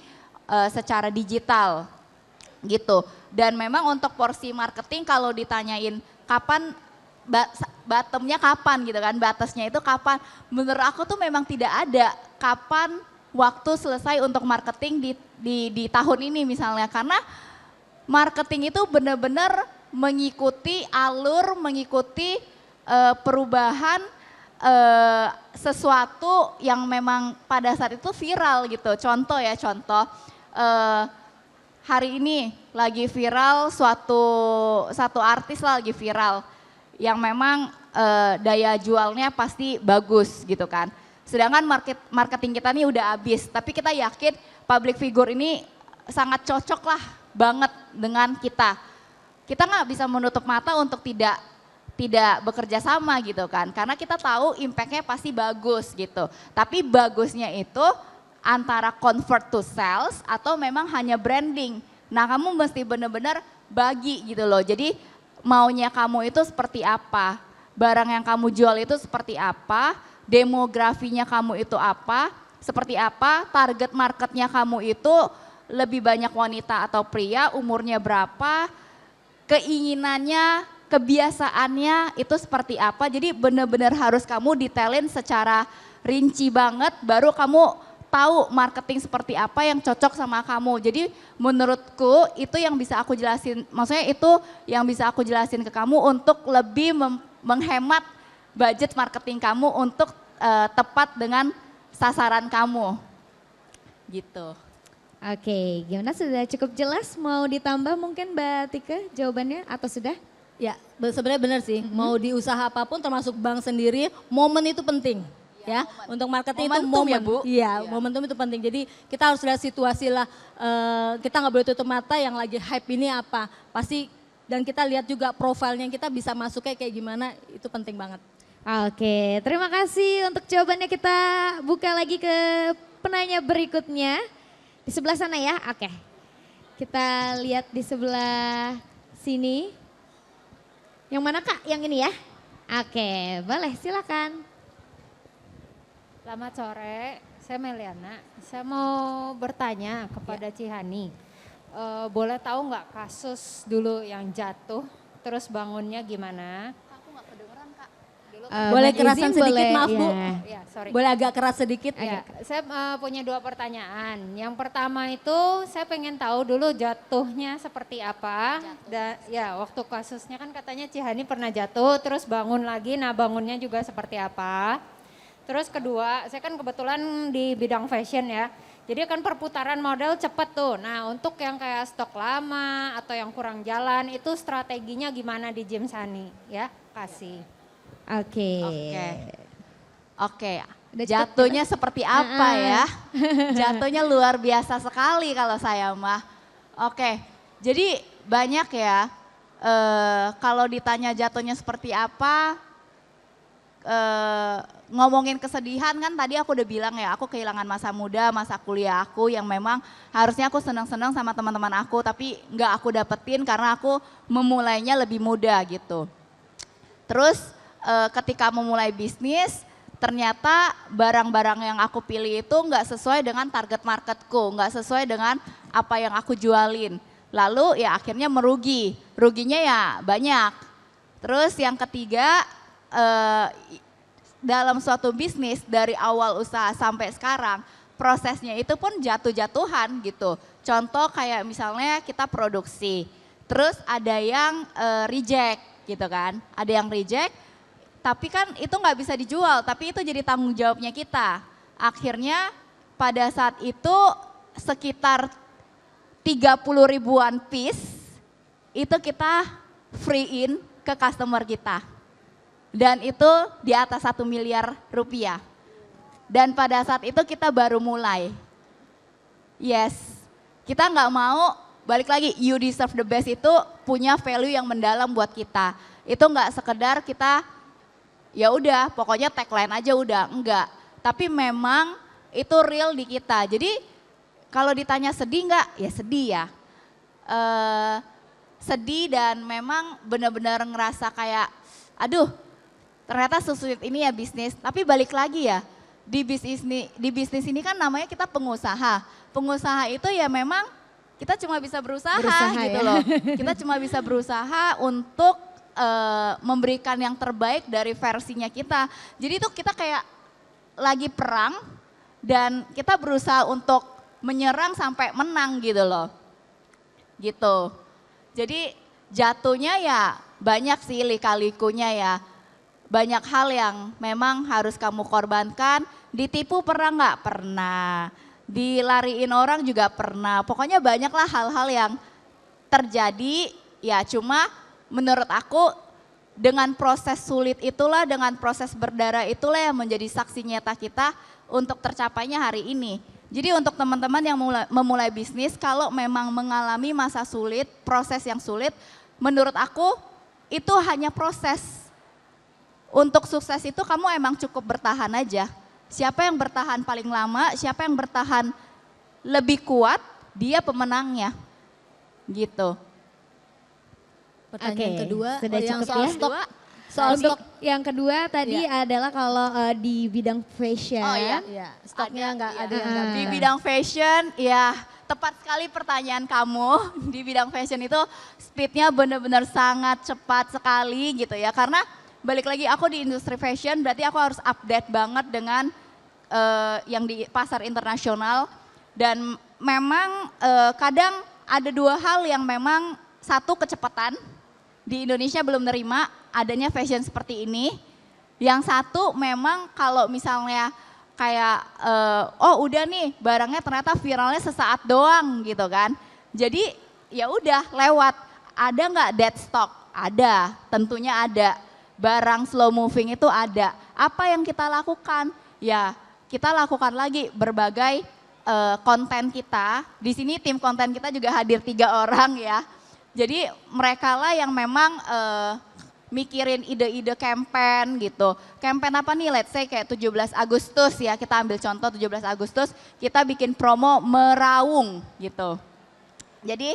secara digital gitu. Dan memang untuk porsi marketing kalau ditanyain kapan bottomnya kapan gitu kan, batasnya itu kapan, menurut aku tuh memang tidak ada kapan waktu selesai untuk marketing di tahun ini misalnya, karena marketing itu benar-benar mengikuti alur, mengikuti perubahan sesuatu yang memang pada saat itu viral gitu. Contoh hari ini lagi viral satu artis lah lagi viral yang memang daya jualnya pasti bagus gitu kan. Sedangkan marketing kita ini udah habis, tapi kita yakin public figure ini sangat cocok lah banget dengan kita. Kita nggak bisa menutup mata untuk tidak bekerja sama gitu kan, karena kita tahu impactnya pasti bagus gitu. Tapi bagusnya itu antara convert to sales atau memang hanya branding. Nah kamu mesti benar-benar bagi gitu loh. Jadi maunya kamu itu seperti apa, barang yang kamu jual itu seperti apa, demografinya kamu itu apa, seperti apa, target marketnya kamu itu lebih banyak wanita atau pria, umurnya berapa, keinginannya, kebiasaannya itu seperti apa. Jadi benar-benar harus kamu detailin secara rinci banget, baru kamu tahu marketing seperti apa yang cocok sama kamu. Jadi menurutku itu yang bisa aku jelasin, maksudnya itu yang bisa aku jelasin ke kamu untuk lebih menghemat budget marketing kamu untuk tepat dengan sasaran kamu. Gitu. Oke, gimana, sudah cukup jelas? Mau ditambah mungkin Mbak Tika jawabannya atau sudah? Ya, sebenarnya benar sih. Mau di usaha apapun termasuk bank sendiri, momen itu penting. Ya, untuk marketing momentum itu momen. ya Bu? Iya, momentum itu penting. Jadi kita harus lihat situasi lah, kita nggak boleh tutup mata yang lagi hype ini apa. Pasti, dan kita lihat juga profilnya kita bisa masuknya kayak gimana, itu penting banget. Oke, terima kasih untuk jawabannya. Kita buka lagi ke penanya berikutnya. Di sebelah sana ya, oke. Kita lihat di sebelah sini. Yang mana Kak? Yang ini ya? Oke, boleh silakan. Selamat sore, saya Meliana. Saya mau bertanya kepada Cihani. Boleh tahu nggak kasus dulu yang jatuh, terus bangunnya gimana? Aku nggak kedengeran Kak. Boleh Bang kerasan Izzy, sedikit, boleh, maaf Bu. ya. Ya, sorry. Boleh agak keras sedikit? Ya, saya punya 2 pertanyaan. Yang pertama itu saya pengen tahu dulu jatuhnya seperti apa. Ya, waktu kasusnya kan katanya Cihani pernah jatuh, terus bangun lagi. Nah, bangunnya juga seperti apa. Terus kedua, saya kan kebetulan di bidang fashion ya. Jadi kan perputaran modal cepat tuh. Nah, untuk yang kayak stok lama atau yang kurang jalan itu strateginya gimana di Gym Sani ya? Kasih. Oke. Oke, Udah cukup jatuhnya seperti apa ya? Jatuhnya luar biasa sekali kalau saya mah. Oke, jadi banyak ya, kalau ditanya jatuhnya seperti apa, ngomongin kesedihan kan tadi aku udah bilang ya, aku kehilangan masa muda, masa kuliah aku yang memang harusnya aku senang-senang sama teman-teman aku, tapi nggak aku dapetin karena aku memulainya lebih muda gitu. Terus ketika memulai bisnis, ternyata barang-barang yang aku pilih itu nggak sesuai dengan target marketku, nggak sesuai dengan apa yang aku jualin. Lalu ya akhirnya merugi, ruginya ya banyak. Terus yang ketiga, dalam suatu bisnis dari awal usaha sampai sekarang, prosesnya itu pun jatuh-jatuhan gitu. Contoh kayak misalnya kita produksi, terus ada yang reject gitu kan, ada yang reject, tapi kan itu nggak bisa dijual, tapi itu jadi tanggung jawabnya kita. Akhirnya pada saat itu sekitar 30 ribuan piece itu kita free-in ke customer kita. Dan itu di atas 1 miliar rupiah. Dan pada saat itu kita baru mulai. Yes, kita nggak mau, balik lagi, you deserve the best itu punya value yang mendalam buat kita. Itu nggak sekedar kita, ya udah pokoknya tagline aja udah, enggak. Tapi memang itu real di kita. Jadi kalau ditanya sedih nggak? Ya sedih ya. Sedih dan memang benar-benar ngerasa kayak, aduh ternyata sesulit ini ya bisnis. Tapi balik lagi ya, di bisnis ini kan namanya kita pengusaha. Pengusaha itu ya memang kita cuma bisa berusaha gitu ya. loh. Kita cuma bisa berusaha untuk memberikan yang terbaik dari versinya kita. Jadi itu kita kayak lagi perang dan kita berusaha untuk menyerang sampai menang gitu loh. Gitu. Jadi jatuhnya ya banyak sih lika-likunya ya. Banyak hal yang memang harus kamu korbankan. Ditipu pernah nggak? Pernah. Dilariin orang juga pernah. Pokoknya banyaklah hal-hal yang terjadi. Ya cuma menurut aku dengan proses sulit itulah, dengan proses berdarah itulah yang menjadi saksi nyata kita untuk tercapainya hari ini. Jadi untuk teman-teman yang memulai bisnis, kalau memang mengalami masa sulit, proses yang sulit, menurut aku itu hanya proses. Untuk sukses itu kamu emang cukup bertahan aja. Siapa yang bertahan paling lama, siapa yang bertahan lebih kuat, dia pemenangnya. Gitu. Pertanyaan kedua, sudah yang cukup soal ya. stok. Soal untuk yang kedua tadi adalah kalau di bidang fashion. Oh iya. Ya, stoknya nggak iya. ada yang nggak Di bisa. bidang fashion, ya tepat sekali pertanyaan kamu. Di bidang fashion itu speednya benar-benar sangat cepat sekali gitu ya. Karena balik lagi aku di industri fashion, berarti aku harus update banget dengan yang di pasar internasional. Dan memang kadang ada dua hal yang memang, satu kecepatan, di Indonesia belum nerima adanya fashion seperti ini. Yang satu memang kalau misalnya kayak oh udah nih barangnya ternyata viralnya sesaat doang gitu kan. Jadi ya udah lewat. Ada nggak dead stock? Ada, tentunya ada. Barang slow moving itu ada. Apa yang kita lakukan? Ya kita lakukan lagi berbagai konten kita. Di sini tim konten kita juga hadir 3 orang ya. Jadi mereka lah yang memang mikirin ide-ide campaign gitu. Campaign apa nih? Let's say kayak 17 Agustus ya, kita ambil contoh 17 Agustus, kita bikin promo meraung gitu. Jadi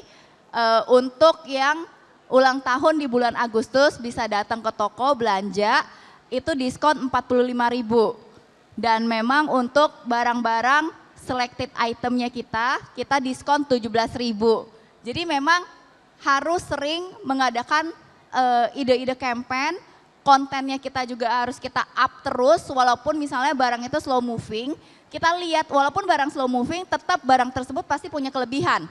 untuk yang ulang tahun di bulan Agustus bisa datang ke toko belanja, itu diskon 45.000. Dan memang untuk barang-barang selected itemnya kita diskon 17.000. Jadi memang harus sering mengadakan ide-ide campaign, kontennya kita juga harus kita up terus walaupun misalnya barang itu slow moving. Kita lihat walaupun barang slow moving tetap barang tersebut pasti punya kelebihan.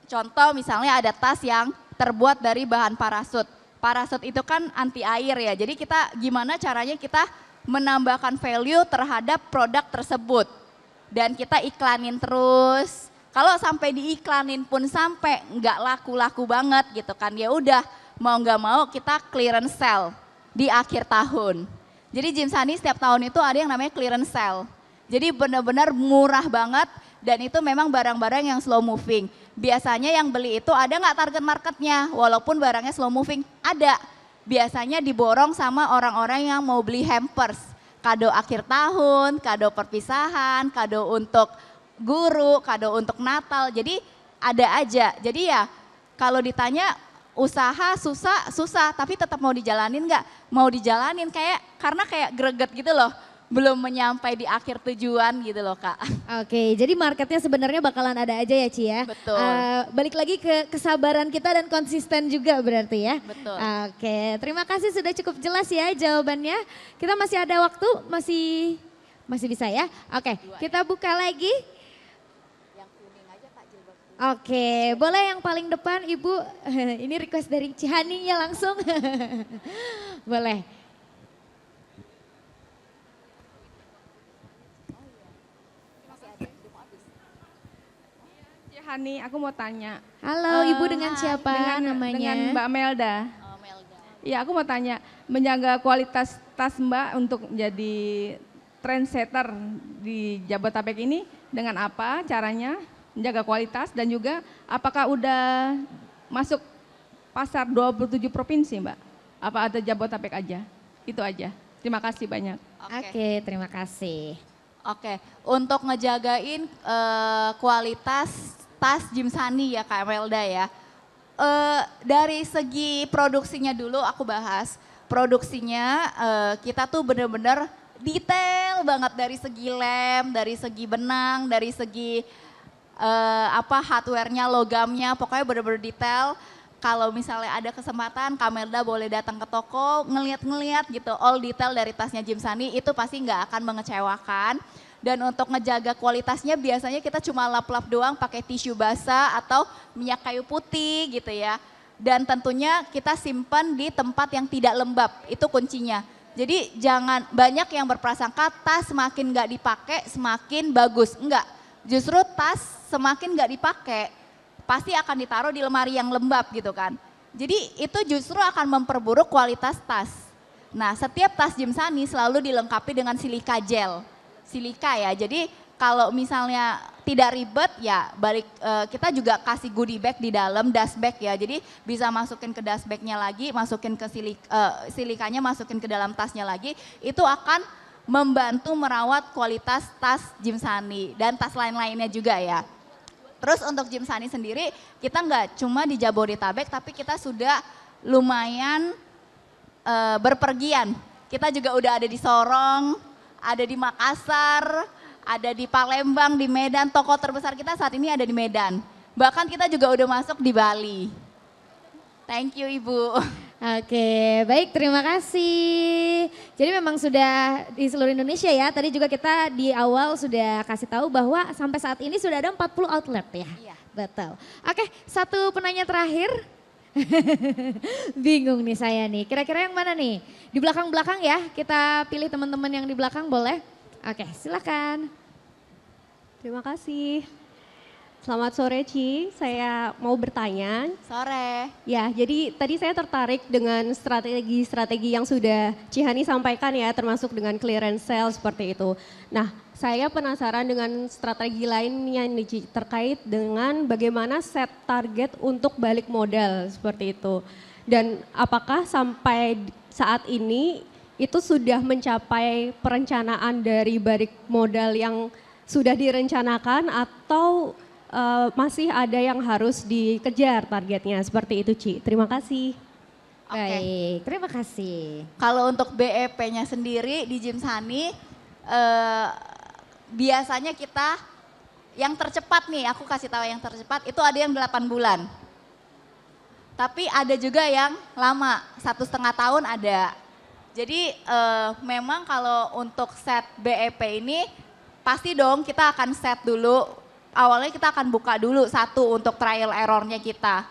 Contoh misalnya ada tas yang terbuat dari bahan parasut. Parasut itu kan anti air ya, jadi kita gimana caranya kita menambahkan value terhadap produk tersebut. Dan kita iklanin terus. Kalau sampai diiklanin pun sampai nggak laku-laku banget gitu kan, ya udah mau nggak mau kita clearance sale di akhir tahun. Jadi Jimsani setiap tahun itu ada yang namanya clearance sale. Jadi benar-benar murah banget dan itu memang barang-barang yang slow moving. Biasanya yang beli itu ada nggak target marketnya, walaupun barangnya slow moving, ada. Biasanya diborong sama orang-orang yang mau beli hampers. Kado akhir tahun, kado perpisahan, kado untuk guru, kado untuk Natal, jadi ada aja. Jadi ya kalau ditanya usaha susah, tapi tetap mau dijalanin nggak? Mau dijalanin karena kayak greget gitu loh. Belum menyampai di akhir tujuan gitu loh Kak. Oke, jadi marketnya sebenarnya bakalan ada aja ya Ci ya. Betul. Balik lagi ke kesabaran kita dan konsisten juga berarti ya. Betul. Oke, terima kasih sudah cukup jelas ya jawabannya. Kita masih ada waktu, masih bisa ya. Oke, kita buka lagi. Yang kuning aja Kak jilbab. Oke, boleh yang paling depan Ibu. Ini request dari Cihani ya langsung. Boleh. Hani, aku mau tanya. Halo, Ibu dengan siapa namanya? Dengan Mbak Melda. Oh, Melda. Iya, aku mau tanya, menjaga kualitas tas Mbak untuk jadi trendsetter di Jabodetabek ini dengan apa caranya menjaga kualitas dan juga apakah udah masuk pasar 27 provinsi Mbak? Apa ada Jabodetabek aja? Itu aja. Terima kasih banyak. Oke, terima kasih. Oke, untuk ngejagain kualitas tas Jimsani ya Kak Melda ya. Dari segi produksinya dulu aku bahas. Produksinya kita tuh bener-bener detail banget dari segi lem, dari segi benang, dari segi hardware-nya, logamnya, pokoknya bener-bener detail. Kalau misalnya ada kesempatan Kak Melda boleh datang ke toko, ngeliat-ngeliat gitu, all detail dari tasnya Jimsani itu pasti nggak akan mengecewakan. Dan untuk ngejaga kualitasnya biasanya kita cuma lap-lap doang pakai tisu basah atau minyak kayu putih gitu ya. Dan tentunya kita simpan di tempat yang tidak lembab, itu kuncinya. Jadi jangan banyak yang berprasangka tas semakin nggak dipakai semakin bagus, enggak. Justru tas semakin nggak dipakai pasti akan ditaruh di lemari yang lembab gitu kan. Jadi itu justru akan memperburuk kualitas tas. Nah setiap tas Jimsani selalu dilengkapi dengan silika gel. Silika ya, jadi kalau misalnya tidak ribet ya kita juga kasih goodie bag di dalam, dust bag ya, jadi bisa masukin ke dust bagnya lagi, masukin ke silikanya, masukin ke dalam tasnya lagi, itu akan membantu merawat kualitas tas Jimsani dan tas lain-lainnya juga ya. Terus untuk Jimsani sendiri kita nggak cuma di Jabodetabek tapi kita sudah lumayan berpergian, kita juga udah ada di Sorong, ada di Makassar, ada di Palembang, di Medan, toko terbesar kita saat ini ada di Medan. Bahkan kita juga udah masuk di Bali. Thank you Ibu. Oke, baik terima kasih. Jadi memang sudah di seluruh Indonesia ya, tadi juga kita di awal sudah kasih tahu bahwa sampai saat ini sudah ada 40 outlet ya. Iya. Betul. Oke, satu penanya terakhir. Bingung nih saya nih, kira-kira yang mana nih? Di belakang-belakang ya, kita pilih teman-teman yang di belakang boleh? Oke, silakan. Terima kasih. Selamat sore Ci, saya mau bertanya. Sore. Ya, jadi tadi saya tertarik dengan strategi-strategi yang sudah Cihani sampaikan ya, termasuk dengan clearance sale seperti itu. Nah, saya penasaran dengan strategi lainnya nih Ci, terkait dengan bagaimana set target untuk balik modal seperti itu. Dan apakah sampai saat ini itu sudah mencapai perencanaan dari balik modal yang sudah direncanakan atau masih ada yang harus dikejar targetnya seperti itu Ci. Terima kasih. Baik, terima kasih. Kalau untuk BEP-nya sendiri di Jimsani biasanya kita yang tercepat nih, aku kasih tahu yang tercepat itu ada yang 8 bulan. Tapi ada juga yang lama, 1,5 tahun ada. Jadi memang kalau untuk set BEP ini pasti dong kita akan set dulu. Awalnya kita akan buka dulu satu untuk trial errornya kita.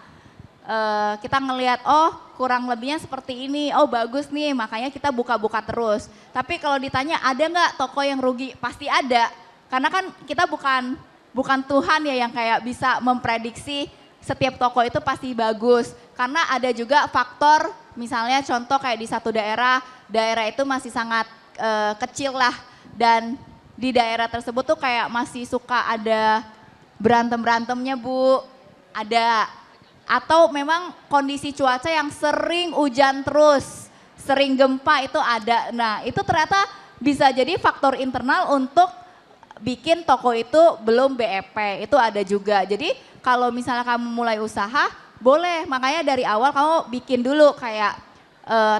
Kita ngelihat oh kurang lebihnya seperti ini, oh bagus nih makanya kita buka-buka terus. Tapi kalau ditanya ada nggak toko yang rugi? Pasti ada. Karena kan kita bukan Tuhan ya yang kayak bisa memprediksi setiap toko itu pasti bagus. Karena ada juga faktor misalnya contoh kayak di satu daerah itu masih sangat kecil lah. Dan di daerah tersebut tuh kayak masih suka ada berantem-berantemnya Bu, ada. Atau memang kondisi cuaca yang sering hujan terus, sering gempa itu ada. Nah itu ternyata bisa jadi faktor internal untuk bikin toko itu belum BEP, itu ada juga. Jadi kalau misalnya kamu mulai usaha, boleh. Makanya dari awal kamu bikin dulu kayak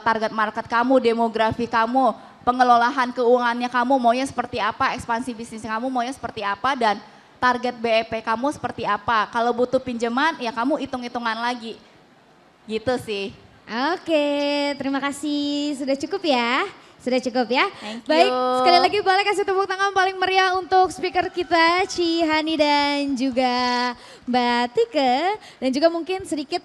target market kamu, demografi kamu, pengelolaan keuangannya kamu maunya seperti apa, ekspansi bisnis kamu maunya seperti apa, dan target BEP kamu seperti apa. Kalau butuh pinjaman ya kamu hitung-hitungan lagi. Gitu sih. Oke, terima kasih. Sudah cukup ya? Sudah cukup ya? Thank you. Baik, sekali lagi boleh kasih tepuk tangan paling meriah untuk speaker kita, Chihani dan juga Mbak Tike. Dan juga mungkin sedikit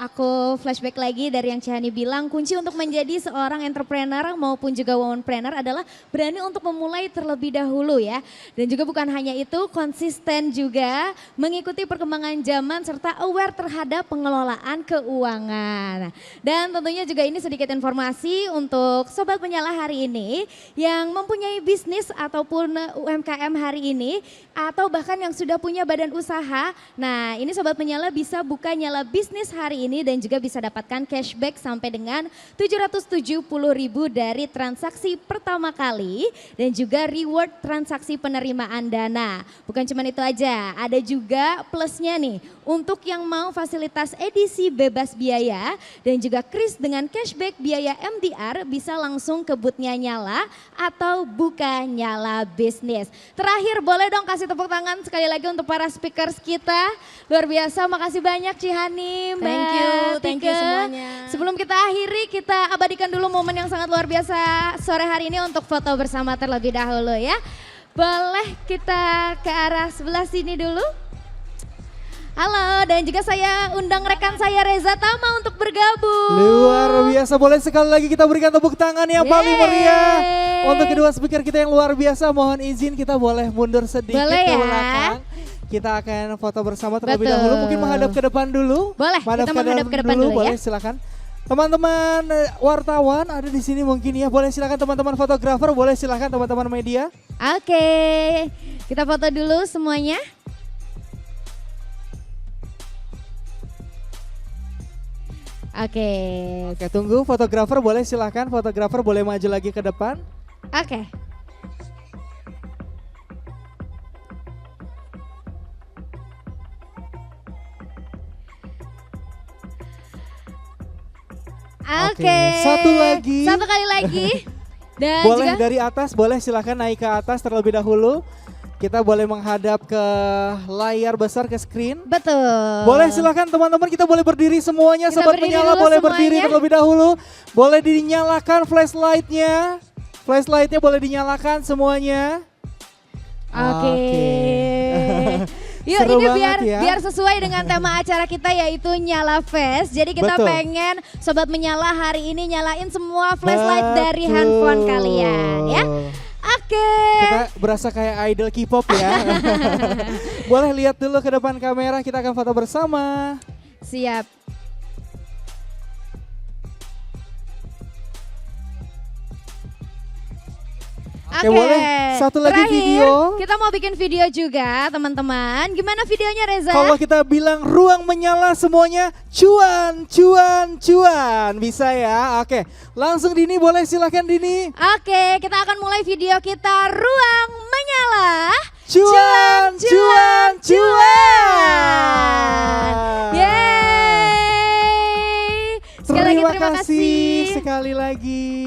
aku flashback lagi dari yang Chihani bilang, kunci untuk menjadi seorang entrepreneur maupun juga womanpreneur adalah berani untuk memulai terlebih dahulu ya. Dan juga bukan hanya itu, konsisten juga mengikuti perkembangan zaman serta aware terhadap pengelolaan keuangan. Dan tentunya juga ini sedikit informasi untuk Sobat Penyala hari ini yang mempunyai bisnis ataupun UMKM hari ini atau bahkan yang sudah punya badan usaha. Nah ini Sobat Penyala bisa buka Nyala Bisnis hari ini dan juga bisa dapatkan cashback sampai dengan 770.000 dari transaksi pertama kali dan juga reward transaksi penerimaan dana. Bukan cuma itu aja, ada juga plusnya nih untuk yang mau fasilitas edisi bebas biaya dan juga kris dengan cashback biaya MDR bisa langsung ke boothnya Nyala atau buka Nyala Bisnis. Terakhir boleh dong kasih tepuk tangan sekali lagi untuk para speakers kita. Luar biasa, makasih banyak Chihani, Mbak Thank you Tike. semuanya. Sebelum kita akhiri, kita abadikan dulu momen yang sangat luar biasa sore hari ini untuk foto bersama terlebih dahulu ya. Boleh kita ke arah sebelah sini dulu? Halo, dan juga saya undang rekan saya Reza Tama untuk bergabung. Luar biasa, boleh sekali lagi kita berikan tepuk tangan yang paling meriah untuk kedua speaker kita yang luar biasa. Mohon izin kita boleh mundur sedikit ke belakang. Kita akan foto bersama terlebih dahulu, mungkin menghadap ke depan dulu. Boleh, kita menghadap ke depan dulu boleh, ya. silakan. Teman-teman wartawan ada di sini mungkin ya, boleh silakan teman-teman fotografer, boleh silakan teman-teman media. Oke, kita foto dulu semuanya. Oke. Oke, tunggu fotografer boleh silakan, fotografer boleh maju lagi ke depan. Oke. Oke. Satu lagi. Satu kali lagi. Dan boleh juga dari atas, boleh silakan naik ke atas terlebih dahulu. Kita boleh menghadap ke layar besar, ke screen. betul. Boleh silakan teman-teman, kita boleh berdiri semuanya. Kita Sobat berdiri Penyala dulu boleh semuanya. berdiri terlebih dahulu. Boleh dinyalakan flashlightnya. Flashlightnya boleh dinyalakan semuanya. Oke. Yuk Seru ini banget ya. biar sesuai dengan tema acara kita yaitu Nyala Fest. Jadi kita Betul. pengen Sobat Menyala hari ini nyalain semua flashlight dari handphone kalian ya. Oke. Kita berasa kayak idol K-pop ya. Boleh lihat dulu ke depan kamera, kita akan foto bersama. Siap. Oke, boleh satu lagi terakhir, video. Kita mau bikin video juga teman-teman. Gimana videonya Reza? Kalau kita bilang ruang menyala semuanya cuan, cuan, cuan. Bisa ya? Oke, langsung Dini boleh silakan Dini. Oke, kita akan mulai video kita Ruang Menyala. Cuan, cuan, cuan. Yeay. Sekali lagi terima kasih. Sekali lagi.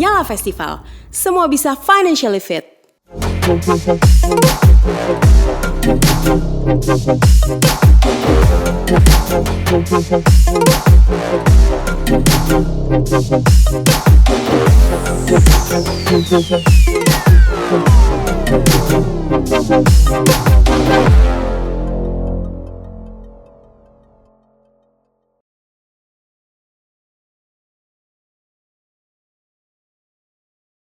Nyala Festival. Semua bisa financially fit.